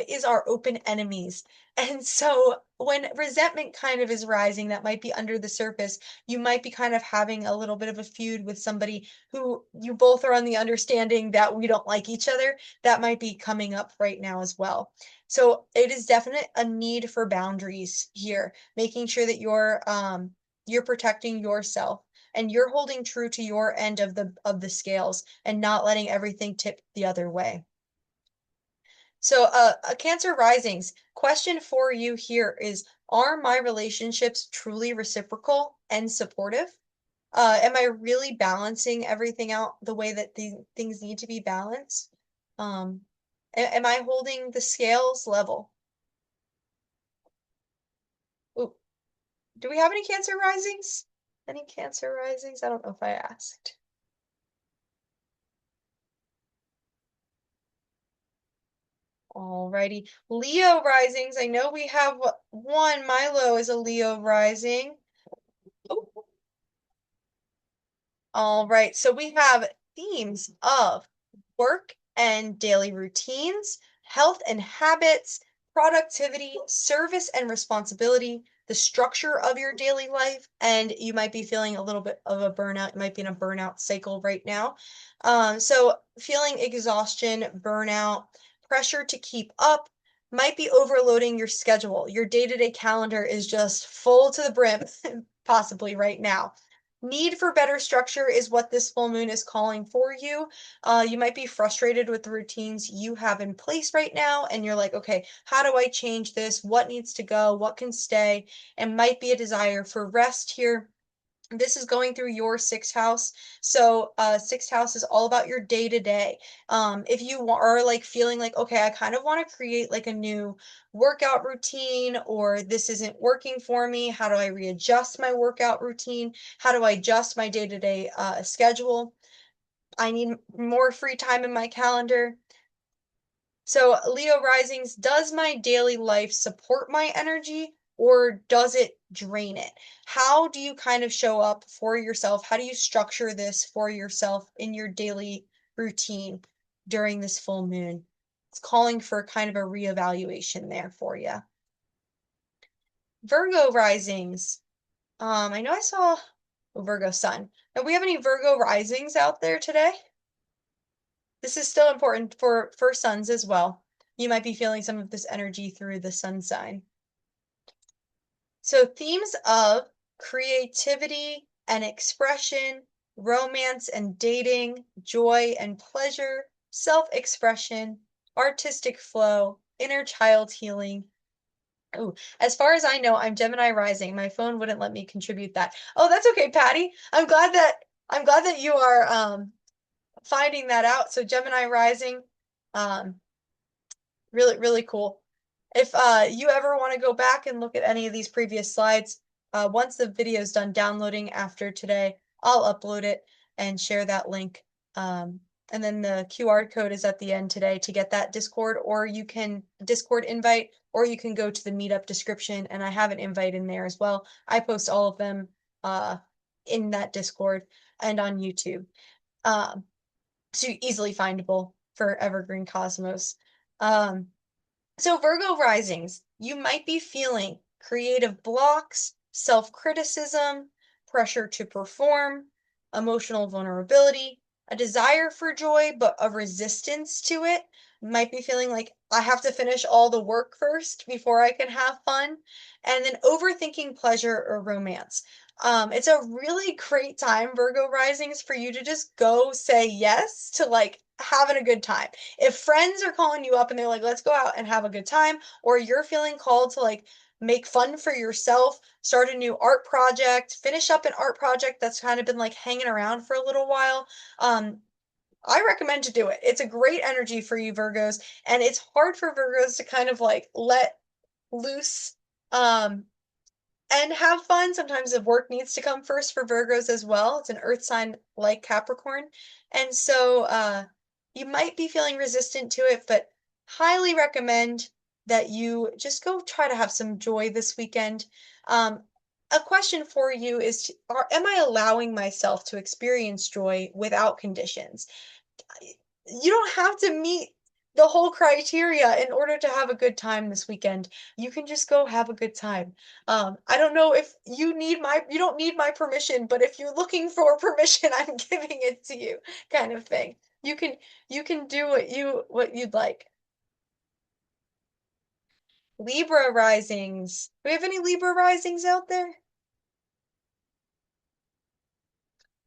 is our open enemies. And so when resentment kind of is rising, that might be under the surface, you might be kind of having a little bit of a feud with somebody who you both are on the understanding that we don't like each other. That might be coming up right now as well. So it is definite a need for boundaries here, making sure that you're protecting yourself and you're holding true to your end of the scales and not letting everything tip the other way. So a Cancer risings, question for you here is, are my relationships truly reciprocal and supportive? Am I really balancing everything out the way that these things need to be balanced? Um, am I holding the scales level? Ooh, do we have any Cancer risings? Any Cancer risings? I don't know if I asked. Alrighty. Leo risings. I know we have one. Milo is a Leo rising. Ooh. All right, so we have themes of work and daily routines, health and habits, productivity, service and responsibility, the structure of your daily life, and you might be feeling a little bit of a burnout. You might be in a burnout cycle right now. So feeling exhaustion, burnout, pressure to keep up, might be overloading your schedule. Your day-to-day calendar is just full to the brim, possibly right now. Need for better structure is what this full moon is calling for you. You might be frustrated with the routines you have in place right now, and you're like, okay, how do I change this? What needs to go? What can stay? And might be a desire for rest here. This is going through your sixth house. So sixth house is all about your day to day. If you are like feeling like, okay, I kind of want to create like a new workout routine, or this isn't working for me, how do I readjust my workout routine? How do I adjust my day to day schedule? I need more free time in my calendar. So Leo risings, does my daily life support my energy or does it drain it? How do you kind of show up for yourself? How do you structure this for yourself in your daily routine? during this full moon. It's calling for kind of a reevaluation there for you. Virgo risings. I know I saw a Virgo sun. Do we have any Virgo risings out there today? This is still important for suns as well. You might be feeling some of this energy through the sun sign. So themes of creativity and expression, romance and dating, joy and pleasure, self-expression, artistic flow, inner child healing. Oh, as far as I know, I'm Gemini rising. My phone wouldn't let me contribute that. Oh, that's okay, Patty. I'm glad that you are finding that out. So Gemini rising, um, really, really cool. If you ever want to go back and look at any of these previous slides, once the video is done downloading after today, I'll upload it and share that link. And then the QR code is at the end today to get that Discord, or you can Discord invite, or you can go to the Meetup description, and I have an invite in there as well. I post all of them in that Discord and on YouTube. So easily findable for Evergreen Cosmos. So Virgo risings, you might be feeling creative blocks, self-criticism, pressure to perform, emotional vulnerability, a desire for joy, but a resistance to it. You might be feeling like I have to finish all the work first before I can have fun. And then overthinking pleasure or romance. It's a really great time, Virgo risings, for you to just go say yes to like having a good time. If friends are calling you up and they're like, let's go out and have a good time, or you're feeling called to like make fun for yourself, start a new art project, finish up an art project that's kind of been like hanging around for a little while, I recommend to do it. It's a great energy for you Virgos, and it's hard for Virgos to kind of like let loose and have fun. Sometimes the work needs to come first for Virgos as well. It's an earth sign like Capricorn. And so you might be feeling resistant to it, but highly recommend that you just go try to have some joy this weekend. A question for you is, am I allowing myself to experience joy without conditions? You don't have to meet the whole criteria in order to have a good time this weekend. You can just go have a good time. I don't know if you don't need my permission, but if you're looking for permission, I'm giving it to you, kind of thing. You can you can do what you'd like. Libra risings. Do we have any Libra risings out there?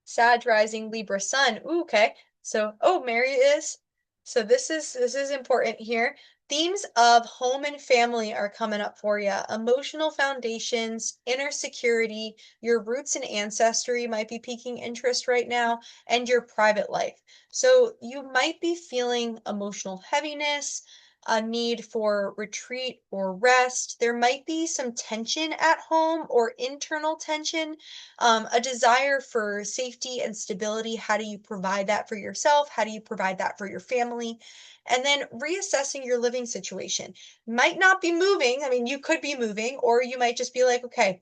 Sag rising, Libra sun. Ooh, okay. So, oh, Mary is. So this is important here. Themes of home and family are coming up for you. Emotional foundations, inner security, your roots and ancestry might be piquing interest right now, and your private life. So you might be feeling emotional heaviness, a need for retreat or rest. There might be some tension at home or internal tension, a desire for safety and stability. How do you provide that for yourself? How do you provide that for your family? And then reassessing your living situation. Might not be moving. I mean, you could be moving, or you might just be like, okay,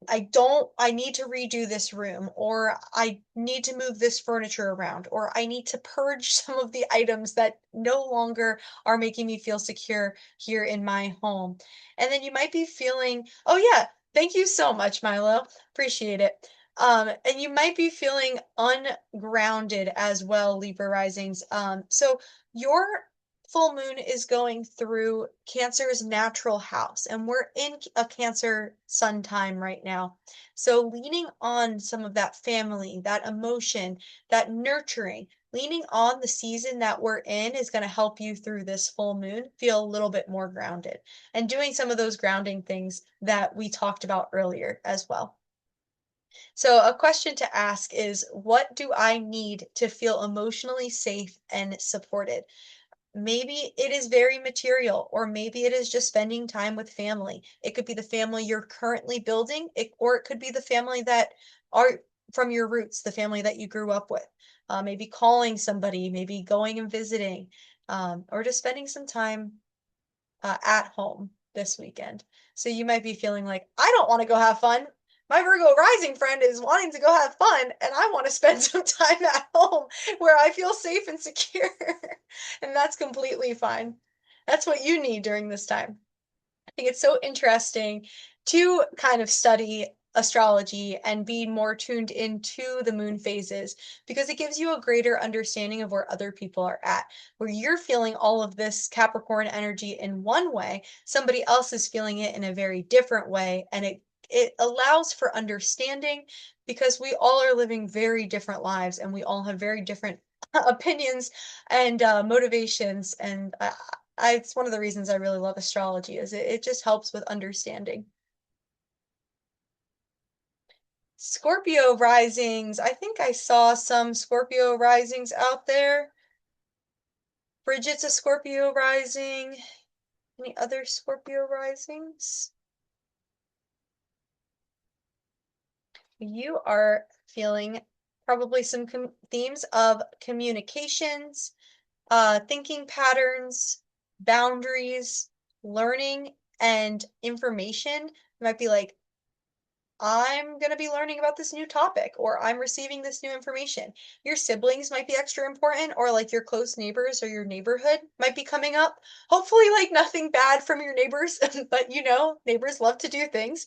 I need to redo this room, or I need to move this furniture around, or I need to purge some of the items that no longer are making me feel secure here in my home. And then you might be feeling, oh yeah, thank you so much, Milo. Appreciate it. And you might be feeling ungrounded as well, Libra risings. So your full moon is going through Cancer's natural house, and we're in a Cancer sun time right now. So leaning on some of that family, that emotion, that nurturing, leaning on the season that we're in is going to help you through this full moon feel a little bit more grounded, and doing some of those grounding things that we talked about earlier as well. So a question to ask is, what do I need to feel emotionally safe and supported? Maybe it is very material, or maybe it is just spending time with family. It could be the family you're currently building, or it could be the family that are from your roots, the family that you grew up with. Maybe calling somebody, maybe going and visiting, or just spending some time at home this weekend. So you might be feeling like, I don't want to go have fun. my Virgo rising friend is wanting to go have fun, and I want to spend some time at home where I feel safe and secure. And that's completely fine. That's what you need during this time. I think it's so interesting to kind of study astrology and be more tuned into the moon phases because it gives you a greater understanding of where other people are at. Where you're feeling all of this Capricorn energy in one way, somebody else is feeling it in a very different way, and it allows for understanding because we all are living very different lives and we all have very different opinions and motivations, and it's one of the reasons I really love astrology is it just helps with understanding. Scorpio risings. I think I saw some Scorpio risings out there. Bridget's a Scorpio rising. Any other Scorpio risings? You are feeling probably some themes of communications, thinking patterns, boundaries, learning, and information. You might be like, I'm going to be learning about this new topic, or I'm receiving this new information. Your siblings might be extra important, or like your close neighbors or your neighborhood might be coming up. Hopefully, like nothing bad from your neighbors, but you know, neighbors love to do things.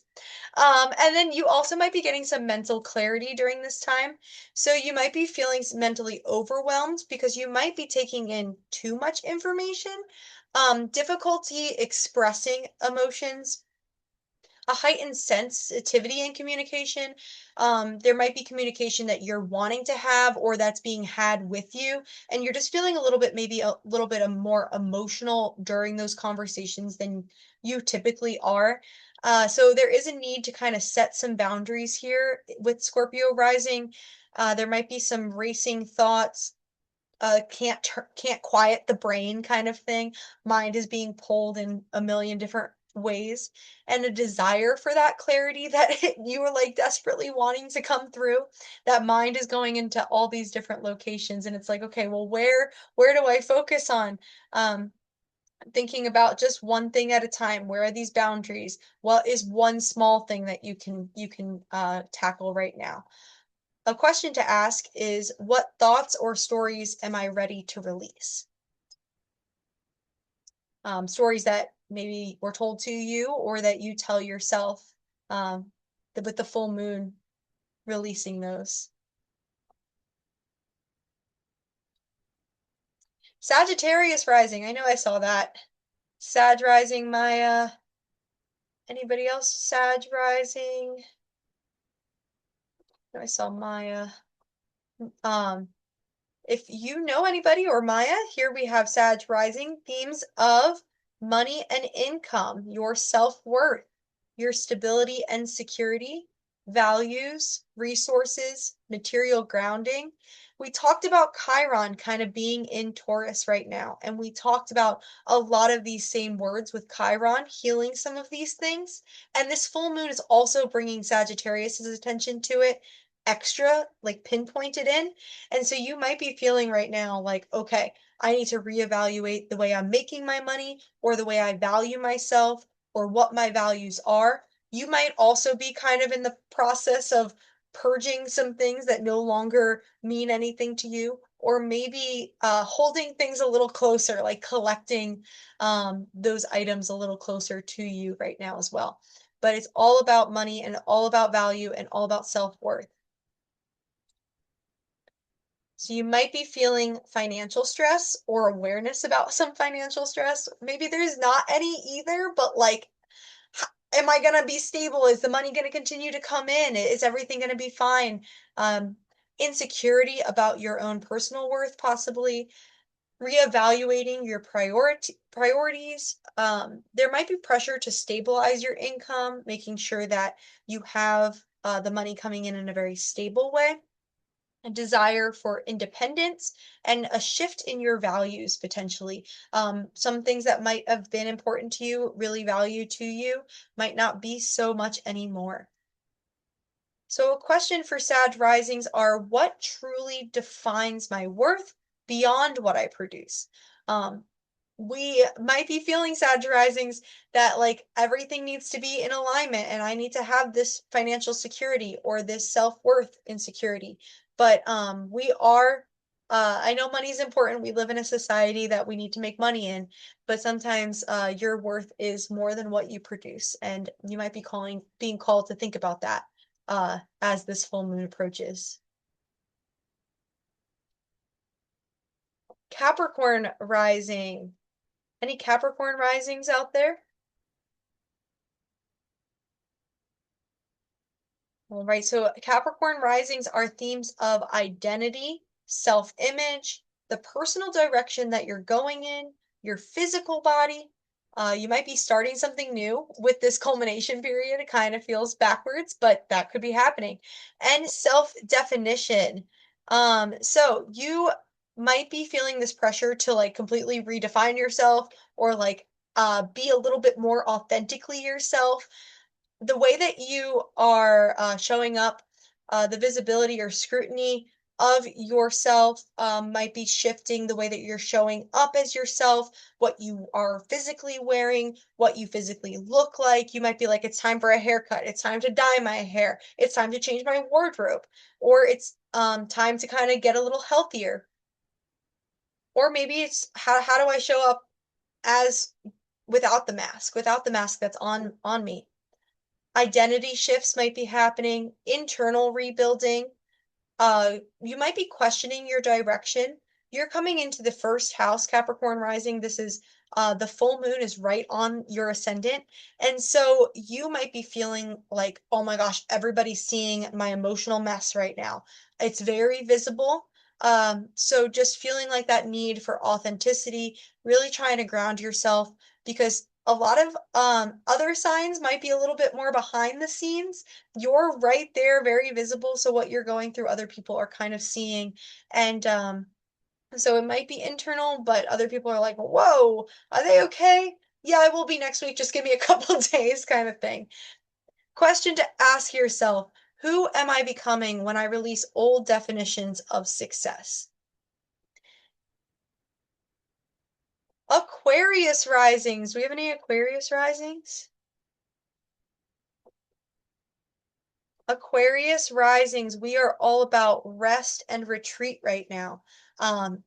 And then you also might be getting some mental clarity during this time. So you might be feeling mentally overwhelmed because you might be taking in too much information, difficulty expressing emotions, a heightened sensitivity in communication. There might be communication that you're wanting to have or that's being had with you, and you're just feeling a little bit, maybe a little bit of more emotional during those conversations than you typically are. So there is a need to kind of set some boundaries here with Scorpio rising. There might be some racing thoughts, can't quiet the brain kind of thing. Mind is being pulled in a million different ways, and a desire for that clarity that you were like desperately wanting to come through. That mind is going into all these different locations, and it's like, okay, well, where do I focus on? Thinking about just one thing at a time. Where are these boundaries? What is one small thing that you can tackle right now? A question to ask is, what thoughts or stories am I ready to release? Stories that maybe were told to you or that you tell yourself, um, with the full moon, releasing those. Sagittarius rising. I know I saw that. Sag rising, Maya. Anybody else Sag rising? I saw Maya. Um, If you know anybody or Maya, here we have Sag rising, themes of money and income, your self-worth, your stability and security, values, resources, material grounding. We talked about Chiron kind of being in Taurus right now, and we talked about a lot of these same words with Chiron healing some of these things. And this full moon is also bringing Sagittarius's attention to it extra, like pinpointed in. And so you might be feeling right now like, okay, I need to reevaluate the way I'm making my money or the way I value myself or what my values are. You might also be kind of in the process of purging some things that no longer mean anything to you, or maybe holding things a little closer, like collecting those items a little closer to you right now as well. But it's all about money and all about value and all about self-worth. So you might be feeling financial stress or awareness about some financial stress. Maybe there's not any either, but like, am I going to be stable? Is the money going to continue to come in? Is everything going to be fine? Um, Insecurity about your own personal worth, possibly reevaluating your priorities. There might be pressure to stabilize your income, making sure that you have the money coming in a very stable way, a desire for independence, and a shift in your values potentially. Some things that might have been important to you, really value to you, might not be so much anymore. So a question for Sag risings are, what truly defines my worth beyond what I produce? Um, we might be feeling Sag risings that like everything needs to be in alignment and I need to have this financial security or this self-worth insecurity. But we are I know money is important. We live in a society that we need to make money in, but sometimes your worth is more than what you produce, and you might be being called to think about that as this full moon approaches. Capricorn rising. Any Capricorn risings out there? All right, so Capricorn risings are themes of identity, self-image, the personal direction that you're going in, your physical body. You might be starting something new with this culmination period. It kind of feels backwards, but that could be happening. And self-definition. So you might be feeling this pressure to like completely redefine yourself or like be a little bit more authentically yourself. The way that you are showing up, the visibility or scrutiny of yourself might be shifting the way that you're showing up as yourself, what you are physically wearing, what you physically look like. You might be like, it's time for a haircut, it's time to dye my hair, it's time to change my wardrobe, or it's time to kind of get a little healthier. Or maybe it's how do I show up as without the mask that's on me. Identity shifts might be happening, internal rebuilding. You might be questioning your direction. You're coming into the first house, Capricorn rising. This is the full moon is right on your ascendant. And so you might be feeling like, oh my gosh, everybody's seeing my emotional mess right now. It's very visible. So just feeling like that need for authenticity, really trying to ground yourself because a lot of other signs might be a little bit more behind the scenes. You're right there, very visible. So what you're going through, other people are kind of seeing. And so it might be internal, but other people are like, whoa, are they okay? Yeah, I will be next week. Just give me a couple days, kind of thing. Question to ask yourself: who am I becoming when I release old definitions of success? Aquarius risings. Do we have any Aquarius risings? Aquarius risings, we are all about rest and retreat right now. Um,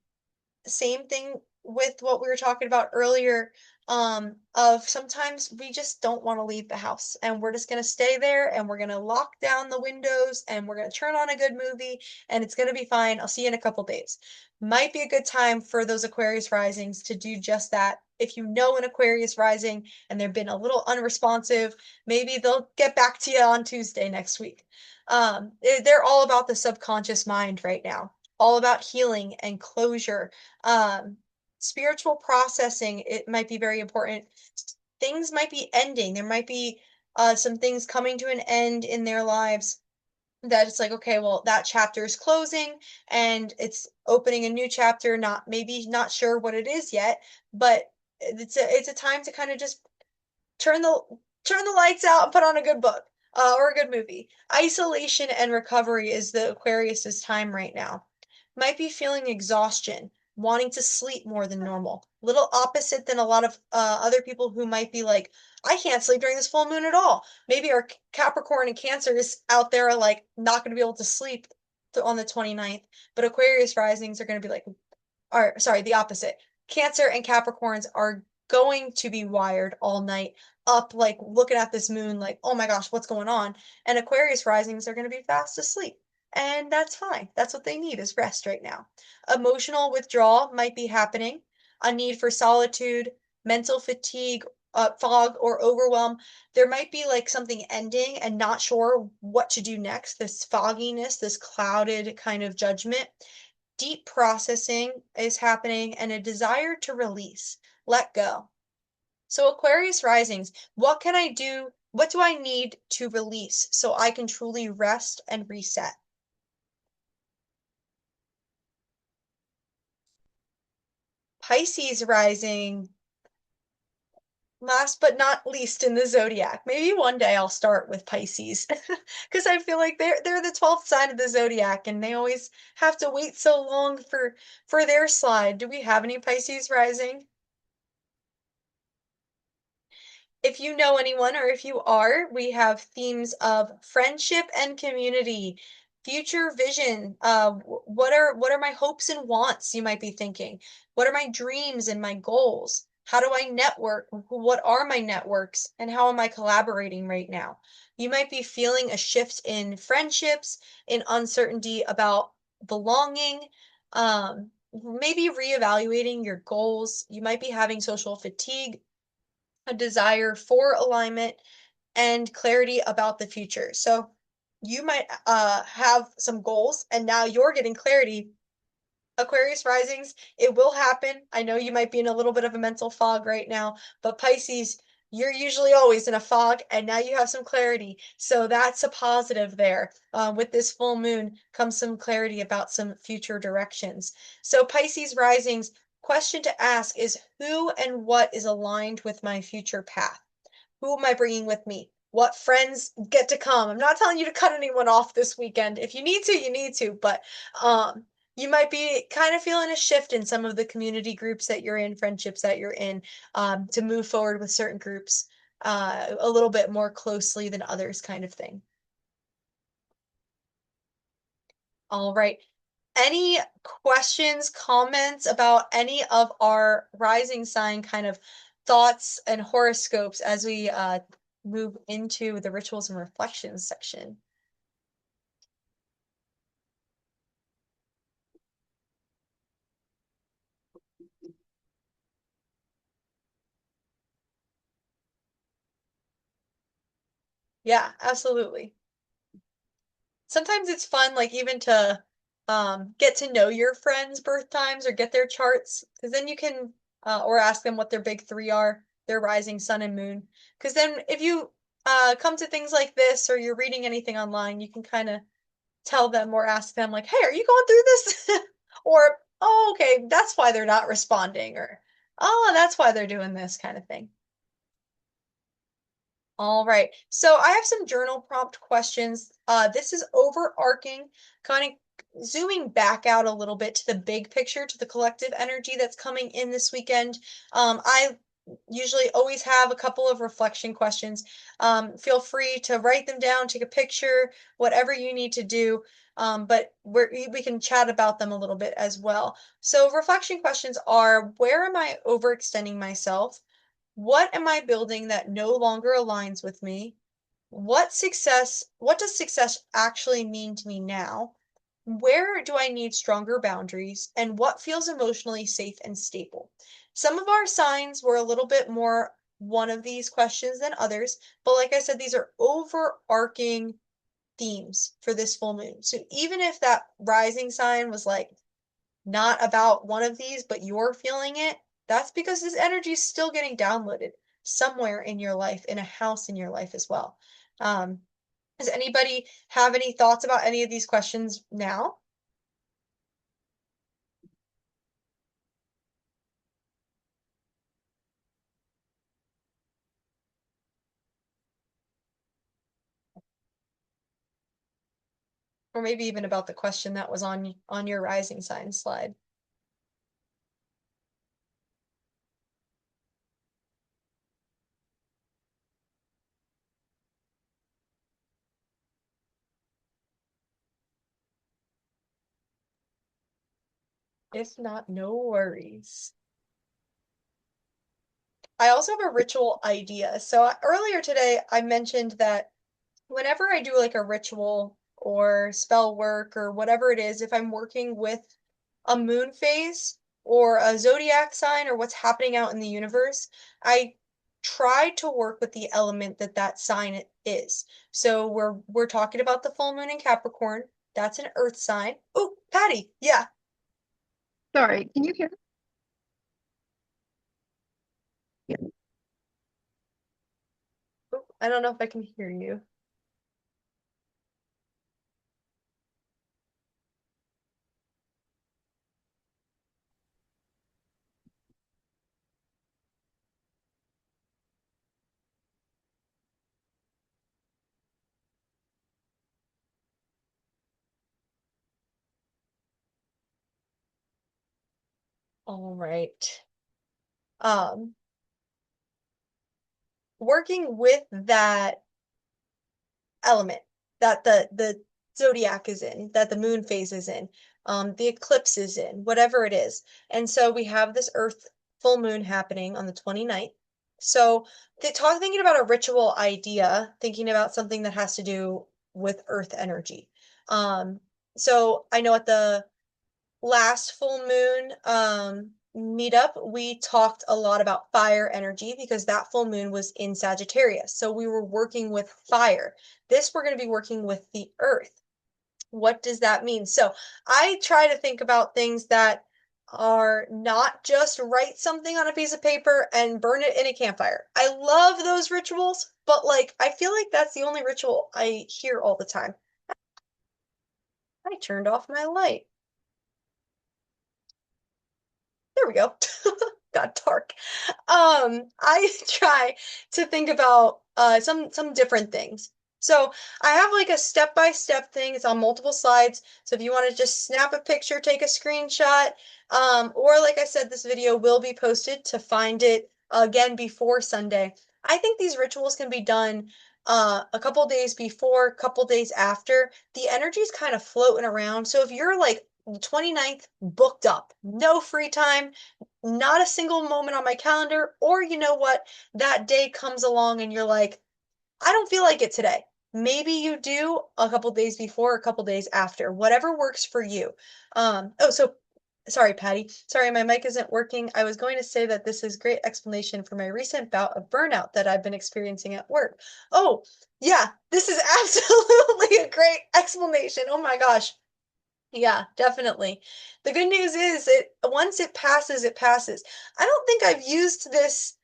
Same thing with what we were talking about earlier, of sometimes we just don't want to leave the house and we're just going to stay there and we're going to lock down the windows and we're going to turn on a good movie and it's going to be fine. I'll see you in a couple days. Might be a good time for those Aquarius risings to do just that. If you know an Aquarius rising and they've been a little unresponsive, maybe they'll get back to you on Tuesday next week. They're all about the subconscious mind right now, all about healing and closure. Spiritual processing, it might be very important. Things might be ending. There might be some things coming to an end in their lives that it's like, okay, well, that chapter is closing and it's opening a new chapter, not maybe not sure what it is yet, but it's a time to kind of just turn the turn the lights out and put on a good book or a good movie. Isolation and recovery is the Aquarius's time right now. Might be feeling exhaustion, wanting to sleep more than normal. Little opposite than a lot of other people who might be like, I can't sleep during this full moon at all. Maybe our Capricorn and Cancers out there are like not going to be able to sleep on the 29th, but Aquarius risings are going to be like, or sorry, the opposite. Cancer and Capricorns are going to be wired all night, up like looking at this moon, like, oh my gosh, what's going on? And Aquarius risings are going to be fast asleep. And that's fine. That's what they need is rest right now. Emotional withdrawal might be happening, a need for solitude, mental fatigue, fog, or overwhelm. There might be like something ending and not sure what to do next. This fogginess, this clouded kind of judgment. Deep processing is happening and a desire to release, let go. So, Aquarius risings, what can I do? What do I need to release so I can truly rest and reset? Pisces rising, last but not least in the zodiac. Maybe one day I'll start with Pisces because I feel like they're the 12th sign of the zodiac and they always have to wait so long for their slide. Do we have any Pisces rising? If you know anyone or if you are, we have themes of friendship and community, future vision. What are my hopes and wants, you might be thinking? What are my dreams and my goals? How do I network? What are my networks? And how am I collaborating right now? You might be feeling a shift in friendships, in uncertainty about belonging, maybe reevaluating your goals. You might be having social fatigue, a desire for alignment, and clarity about the future. So you might have some goals and now you're getting clarity. Aquarius risings, it will happen. I know you might be in a little bit of a mental fog right now, but Pisces, you're usually always in a fog and now you have some clarity. So that's a positive there. With this full moon comes some clarity about some future directions. So Pisces risings, question to ask is who and what is aligned with my future path? Who am I bringing with me? What friends get to come? I'm not telling you to cut anyone off this weekend. If you need to, you need to, but you might be kind of feeling a shift in some of the community groups that you're in, friendships that you're in, to move forward with certain groups a little bit more closely than others, kind of thing. All right. Any questions, comments about any of our rising sign kind of thoughts and horoscopes as we move into the rituals and reflections section? Yeah, absolutely. Sometimes it's fun, like even to get to know your friends' birth times or get their charts, because then you can or ask them what their big three are, their rising sun and moon. Because then if you come to things like this or you're reading anything online, you can kind of tell them or ask them like, "Hey, are you going through this?" Or, "Oh, okay, that's why they're not responding," or, "Oh, that's why they're doing this," kind of thing. All right. So I have some journal prompt questions. This is overarching, kind of zooming back out a little bit to the big picture, to the collective energy that's coming in this weekend. I usually always have a couple of reflection questions. Feel free to write them down, take a picture, whatever you need to do. But we can chat about them a little bit as well. So reflection questions are, where am I overextending myself? What am I building that no longer aligns with me? What does success actually mean to me now? Where do I need stronger boundaries? And what feels emotionally safe and stable? Some of our signs were a little bit more one of these questions than others, but like I said, these are overarching themes for this full moon. So even if that rising sign was like not about one of these, but you're feeling it, that's because this energy is still getting downloaded somewhere in your life, in a house in your life as well. Um, does anybody have any thoughts about any of these questions now? Or maybe even about the question that was on your rising sign slide. If not, no worries. I also have a ritual idea. So earlier today, I mentioned that whenever I do like a ritual or spell work or whatever it is, if I'm working with a moon phase or a zodiac sign or what's happening out in the universe, I try to work with the element that that sign is. So we're talking about the full moon in Capricorn. That's an earth sign. Oh, Patty, yeah. Sorry, can you hear? Yeah. Oh, I don't know if I can hear you. All right. Um, working with that element that the zodiac is in, that the moon phase is in, the eclipse is in, whatever it is. And so we have this Earth full moon happening on the 29th. So thinking about a ritual idea, thinking about something that has to do with Earth energy. So I know at the last full moon meetup, we talked a lot about fire energy because that full moon was in Sagittarius. So we were working with fire. This we're going to be working with the earth. What does that mean? So I try to think about things that are not just write something on a piece of paper and burn it in a campfire. I love those rituals, but like I feel like that's the only ritual I hear all the time. I turned off my light. There we go. Got dark. I try to think about some different things. So I have like a step-by-step thing. It's on multiple slides. So if you want to just snap a picture, take a screenshot, or like I said, this video will be posted to find it again before Sunday. I think these rituals can be done a couple days before, a couple days after. The energy's kind of floating around. So if you're like 29th booked up, no free time, not a single moment on my calendar, or you know what, that day comes along and you're like, I don't feel like it today. Maybe you do a couple days before, a couple days after, whatever works for you. Oh, so sorry, Patty. Sorry, my mic isn't working. I was going to say that this is great explanation for my recent bout of burnout that I've been experiencing at work. Oh, yeah, this is absolutely a great explanation. Oh my gosh. Yeah, definitely. The good news is it once it passes, it passes. I don't think I've used this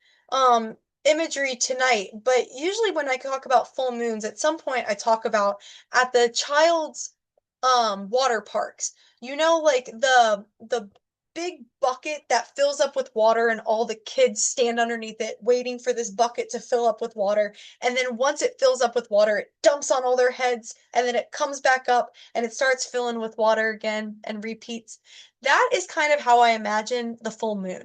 imagery tonight, but usually when I talk about full moons, at some point I talk about at the child's water parks. You know, like the big bucket that fills up with water and all the kids stand underneath it waiting for this bucket to fill up with water. And then once it fills up with water, it dumps on all their heads and then it comes back up and it starts filling with water again and repeats. That is kind of how I imagine the full moon.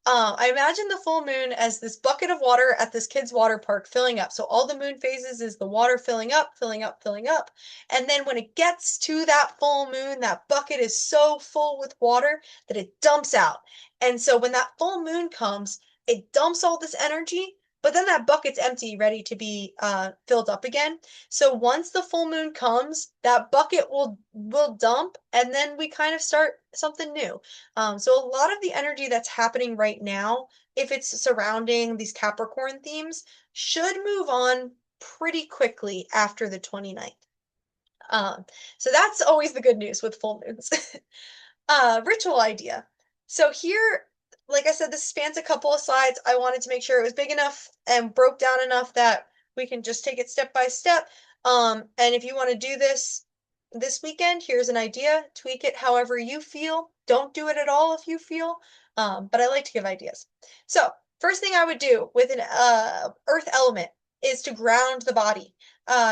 I imagine the full moon as this bucket of water at this kid's water park filling up. So all the moon phases is the water filling up, filling up, filling up. And then when it gets to that full moon, that bucket is so full with water that it dumps out. And so when that full moon comes, it dumps all this energy, but then that bucket's empty, ready to be filled up again. So once the full moon comes, that bucket will dump, and then we kind of start something new. So a lot of the energy that's happening right now, if it's surrounding these Capricorn themes, should move on pretty quickly after the 29th. So that's always the good news with full moons. Ritual idea. So here, like I said, this spans a couple of slides. I wanted to make sure it was big enough and broke down enough that we can just take it step by step. And if you want to do this weekend, here's an idea. Tweak it however you feel. Don't do it at all if you feel. But I like to give ideas. So first thing I would do with an earth element is to ground the body.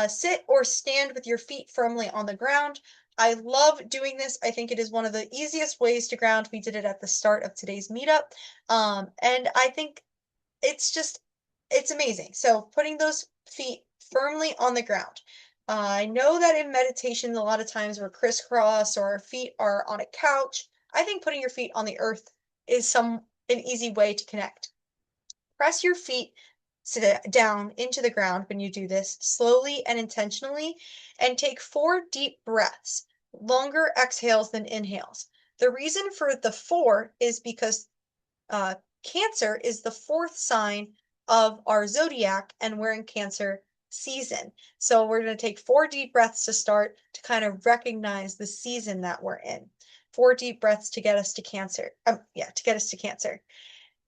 Sit or stand with your feet firmly on the ground. I love doing this. I think it is one of the easiest ways to ground. We did it at the start of today's meetup. And I think it's amazing. So putting those feet firmly on the ground. I know that in meditation, a lot of times we're crisscross or our feet are on a couch. I think putting your feet on the earth is an easy way to connect. Press your feet down into the ground when you do this, slowly and intentionally, and take 4 deep breaths, longer exhales than inhales. The reason for the 4 is because Cancer is the 4th sign of our zodiac, and we're in Cancer season. So we're going to take 4 deep breaths to start to kind of recognize the season that we're in. 4 deep breaths to get us to Cancer. To get us to Cancer.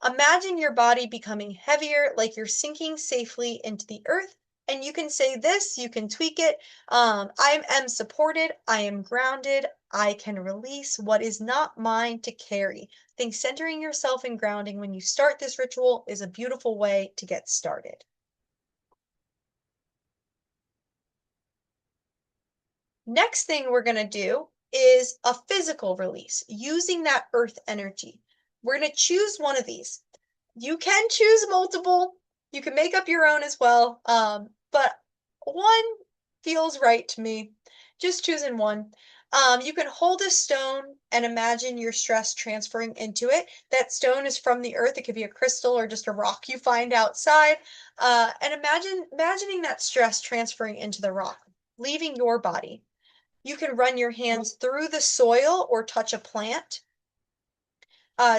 Imagine your body becoming heavier, like you're sinking safely into the earth. And you can say this, you can tweak it. I am supported, I am grounded, I can release what is not mine to carry. I think centering yourself and grounding when you start this ritual is a beautiful way to get started. Next thing we're going to do is a physical release using that earth energy. We're going to choose one of these. You can choose multiple. You can make up your own as well, but one feels right to me. Just choosing one. You can hold a stone and imagine your stress transferring into it. That stone is from the earth. It could be a crystal or just a rock you find outside. And imagining that stress transferring into the rock, leaving your body. You can run your hands through the soil or touch a plant.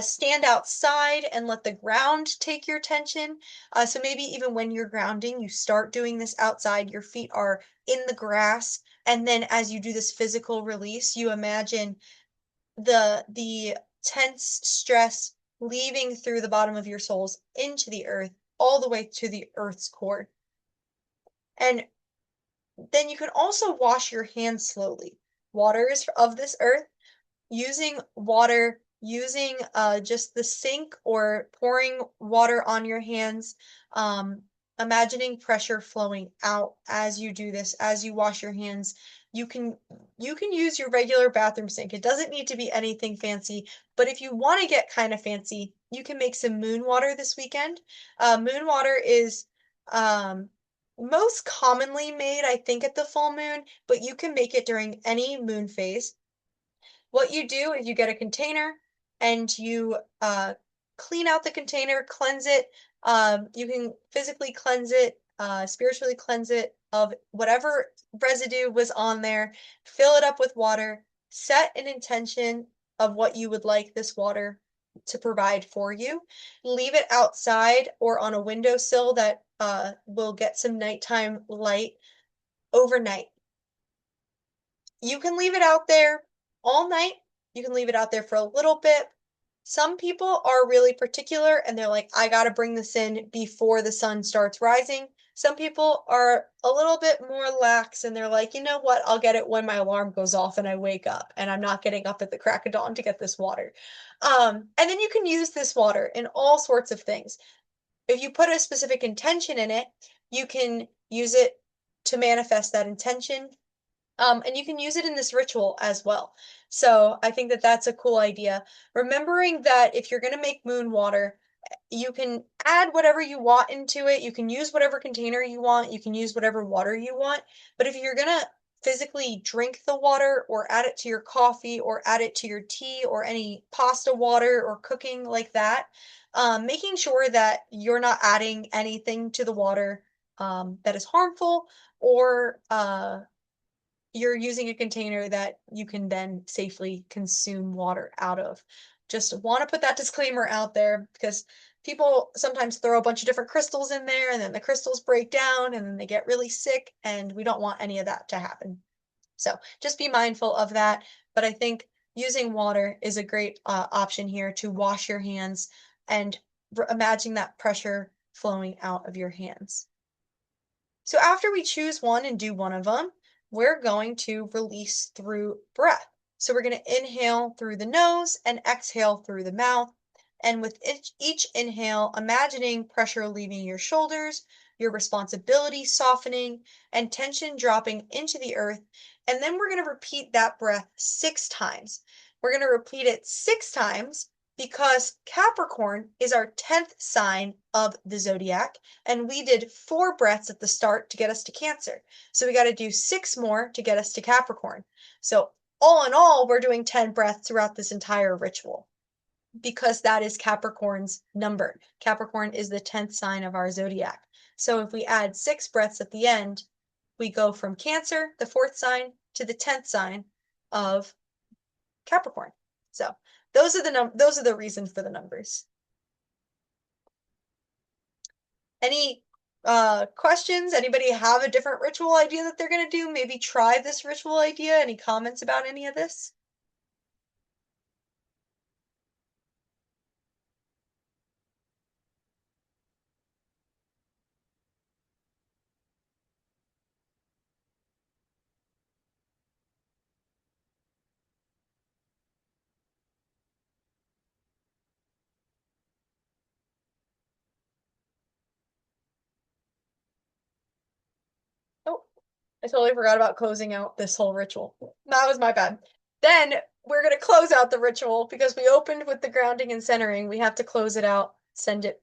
Stand outside and let the ground take your attention. So maybe even when you're grounding, you start doing this outside, your feet are in the grass, and then as you do this physical release, you imagine the tense stress leaving through the bottom of your soles into the earth, all the way to the earth's core. And then you can also wash your hands slowly. Water is of this earth. Using water, using just the sink or pouring water on your hands, imagining pressure flowing out as you do this, as you wash your hands. You can use your regular bathroom sink. It doesn't need to be anything fancy, but if you want to get kind of fancy, you can make some moon water this weekend. Moon water is most commonly made, I think, at the full moon, but you can make it during any moon phase. What you do is you get a container and you clean out the container, cleanse it. You can physically cleanse it, spiritually cleanse it of whatever residue was on there, fill it up with water, set an intention of what you would like this water to provide for you. Leave it outside or on a windowsill that will get some nighttime light overnight. You can leave it out there all night. You can leave it out there for a little bit. Some people are really particular and they're like, I got to bring this in before the sun starts rising. Some people are a little bit more lax and they're like, you know what? I'll get it when my alarm goes off and I wake up and I'm not getting up at the crack of dawn to get this water. And then you can use this water in all sorts of things. If you put a specific intention in it, you can use it to manifest that intention. And you can use it in this ritual as well. So I think that that's a cool idea. Remembering that if you're going to make moon water, you can add whatever you want into it. You can use whatever container you want. You can use whatever water you want. But if you're going to physically drink the water or add it to your coffee or add it to your tea or any pasta water or cooking like that, making sure that you're not adding anything to the water that is harmful or you're using a container that you can then safely consume water out of. Just want to put that disclaimer out there because people sometimes throw a bunch of different crystals in there and then the crystals break down and then they get really sick and we don't want any of that to happen. So just be mindful of that. But I think using water is a great option here to wash your hands and imagine that pressure flowing out of your hands. So after we choose one and do one of them, we're going to release through breath. So we're going to inhale through the nose and exhale through the mouth. And with each inhale, imagining pressure leaving your shoulders, your responsibility softening, and tension dropping into the earth. And then we're going to repeat that breath 6 times. We're going to repeat it 6 times because Capricorn is our 10th sign of the zodiac, and we did 4 breaths at the start to get us to Cancer. So we got to do 6 more to get us to Capricorn. So all in all, we're doing 10 breaths throughout this entire ritual because that is Capricorn's number. Capricorn is the 10th sign of our zodiac. So if we add 6 breaths at the end, we go from Cancer, the 4th sign, to the 10th sign of Capricorn. So those are the reasons for the numbers. Any questions? Anybody have a different ritual idea that they're going to do? Maybe try this ritual idea. Any comments about any of this? Oh, I totally forgot about closing out this whole ritual. That was my bad. Then we're going to close out the ritual because we opened with the grounding and centering. We have to close it out, send it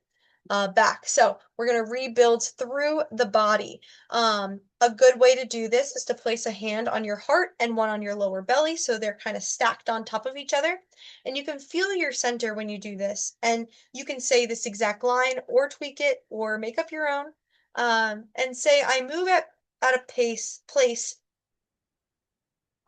back. So we're going to rebuild through the body. A good way to do this is to place a hand on your heart and one on your lower belly, so they're kind of stacked on top of each other. And you can feel your center when you do this. And you can say this exact line or tweak it or make up your own. And say, I move at a place.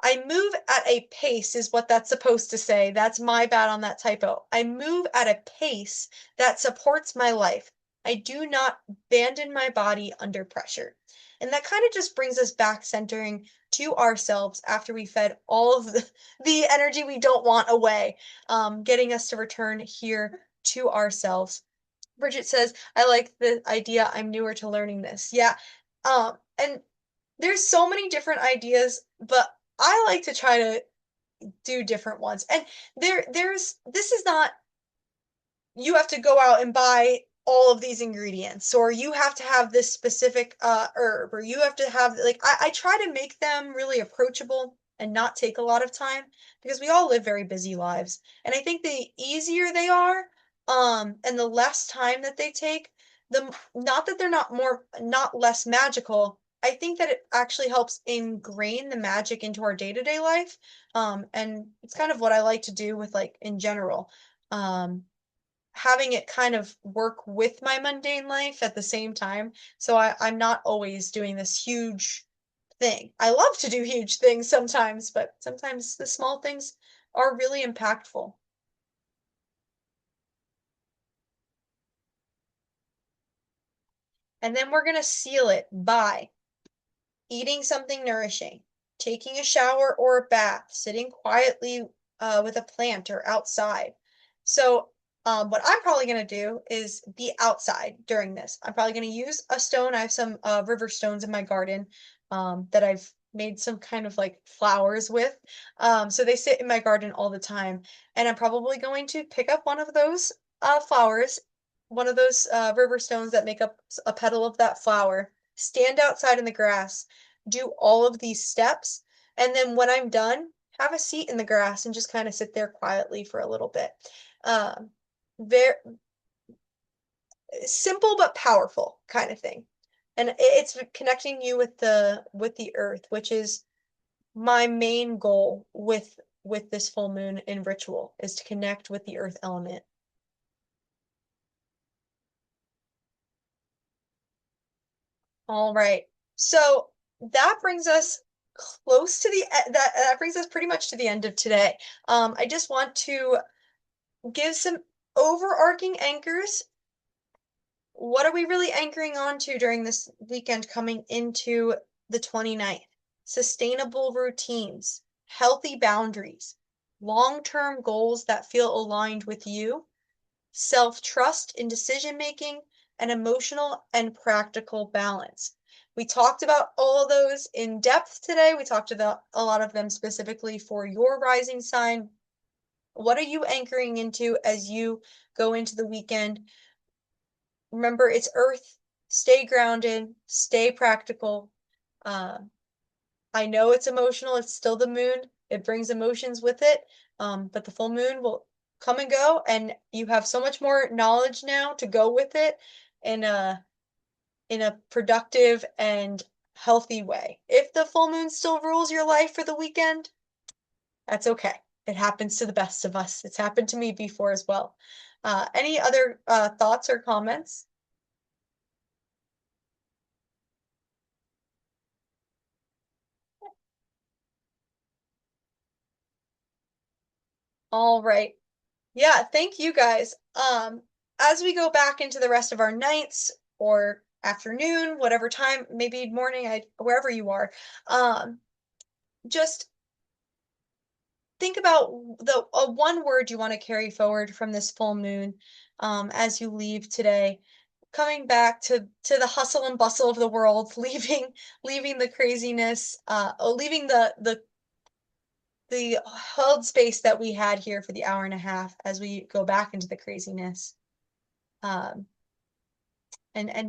I move at a pace is what that's supposed to say. That's my bad on that typo. I move at a pace that supports my life. I do not abandon my body under pressure. And that kind of just brings us back centering to ourselves after we fed all of the energy we don't want away, getting us to return here to ourselves. Bridget says, I like the idea. I'm newer to learning this. Yeah. And there's so many different ideas, but I like to try to do different ones. And this is not, you have to go out and buy all of these ingredients, or you have to have this specific herb, or you have to have, like, I try to make them really approachable and not take a lot of time, because we all live very busy lives. And I think the easier they are, and the less time that they take, not that they're not less magical. I think that it actually helps ingrain the magic into our day-to-day life. And it's kind of what I like to do with, like, in general. Having it kind of work with my mundane life at the same time. So I'm not always doing this huge thing. I love to do huge things sometimes, but sometimes the small things are really impactful. And then we're going to seal it by eating something nourishing, taking a shower or a bath, sitting quietly with a plant or outside. So what I'm probably going to do is be outside during this. I'm probably going to use a stone. I have some river stones in my garden that I've made some kind of like flowers with. So they sit in my garden all the time. And I'm probably going to pick up one of those flowers, one of those river stones that make up a petal of that flower, stand outside in the grass, do all of these steps, and then when I'm done, have a seat in the grass and just kind of sit there quietly for a little bit. Very simple but powerful kind of thing. And it's connecting you with the earth, which is my main goal with this full moon in ritual, is to connect with the earth element. All right. So that brings us close to that brings us pretty much to the end of today. I just want to give some overarching anchors. What are we really anchoring onto during this weekend coming into the 29th? Sustainable routines, healthy boundaries, long-term goals that feel aligned with you, self-trust in decision making, and emotional and practical balance. We talked about all of those in depth today. We talked about a lot of them specifically for your rising sign. What are you anchoring into as you go into the weekend? Remember, it's Earth. Stay grounded, stay practical. I know it's emotional. It's still the moon. It brings emotions with it. But the full moon will come and go, and you have so much more knowledge now to go with it in a productive and healthy way. If the full moon still rules your life for the weekend, that's okay. It happens to the best of us. It's happened to me before as well. Any other thoughts or comments? All right. Yeah, thank you guys. As we go back into the rest of our nights or afternoon, whatever time, maybe morning, wherever you are, just think about the one word you want to carry forward from this full moon, as you leave today, coming back to the hustle and bustle of the world, leaving the craziness, leaving the held space that we had here for the hour and a half as we go back into the craziness. And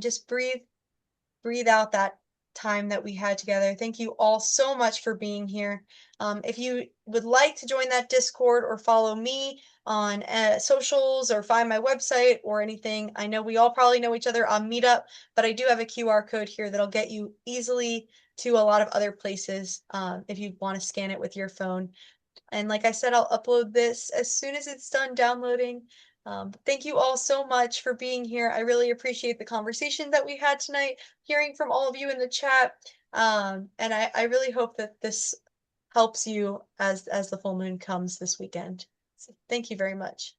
just breathe out that time that we had together. Thank you all so much for being here. If you would like to join that Discord or follow me on socials or find my website or anything, I know we all probably know each other on Meetup, but I do have a QR code here that'll get you easily to a lot of other places if you want to scan it with your phone. And like I said, I'll upload this as soon as it's done downloading. Thank you all so much for being here. I really appreciate the conversation that we had tonight, hearing from all of you in the chat. And I really hope that this helps you as the full moon comes this weekend. So thank you very much.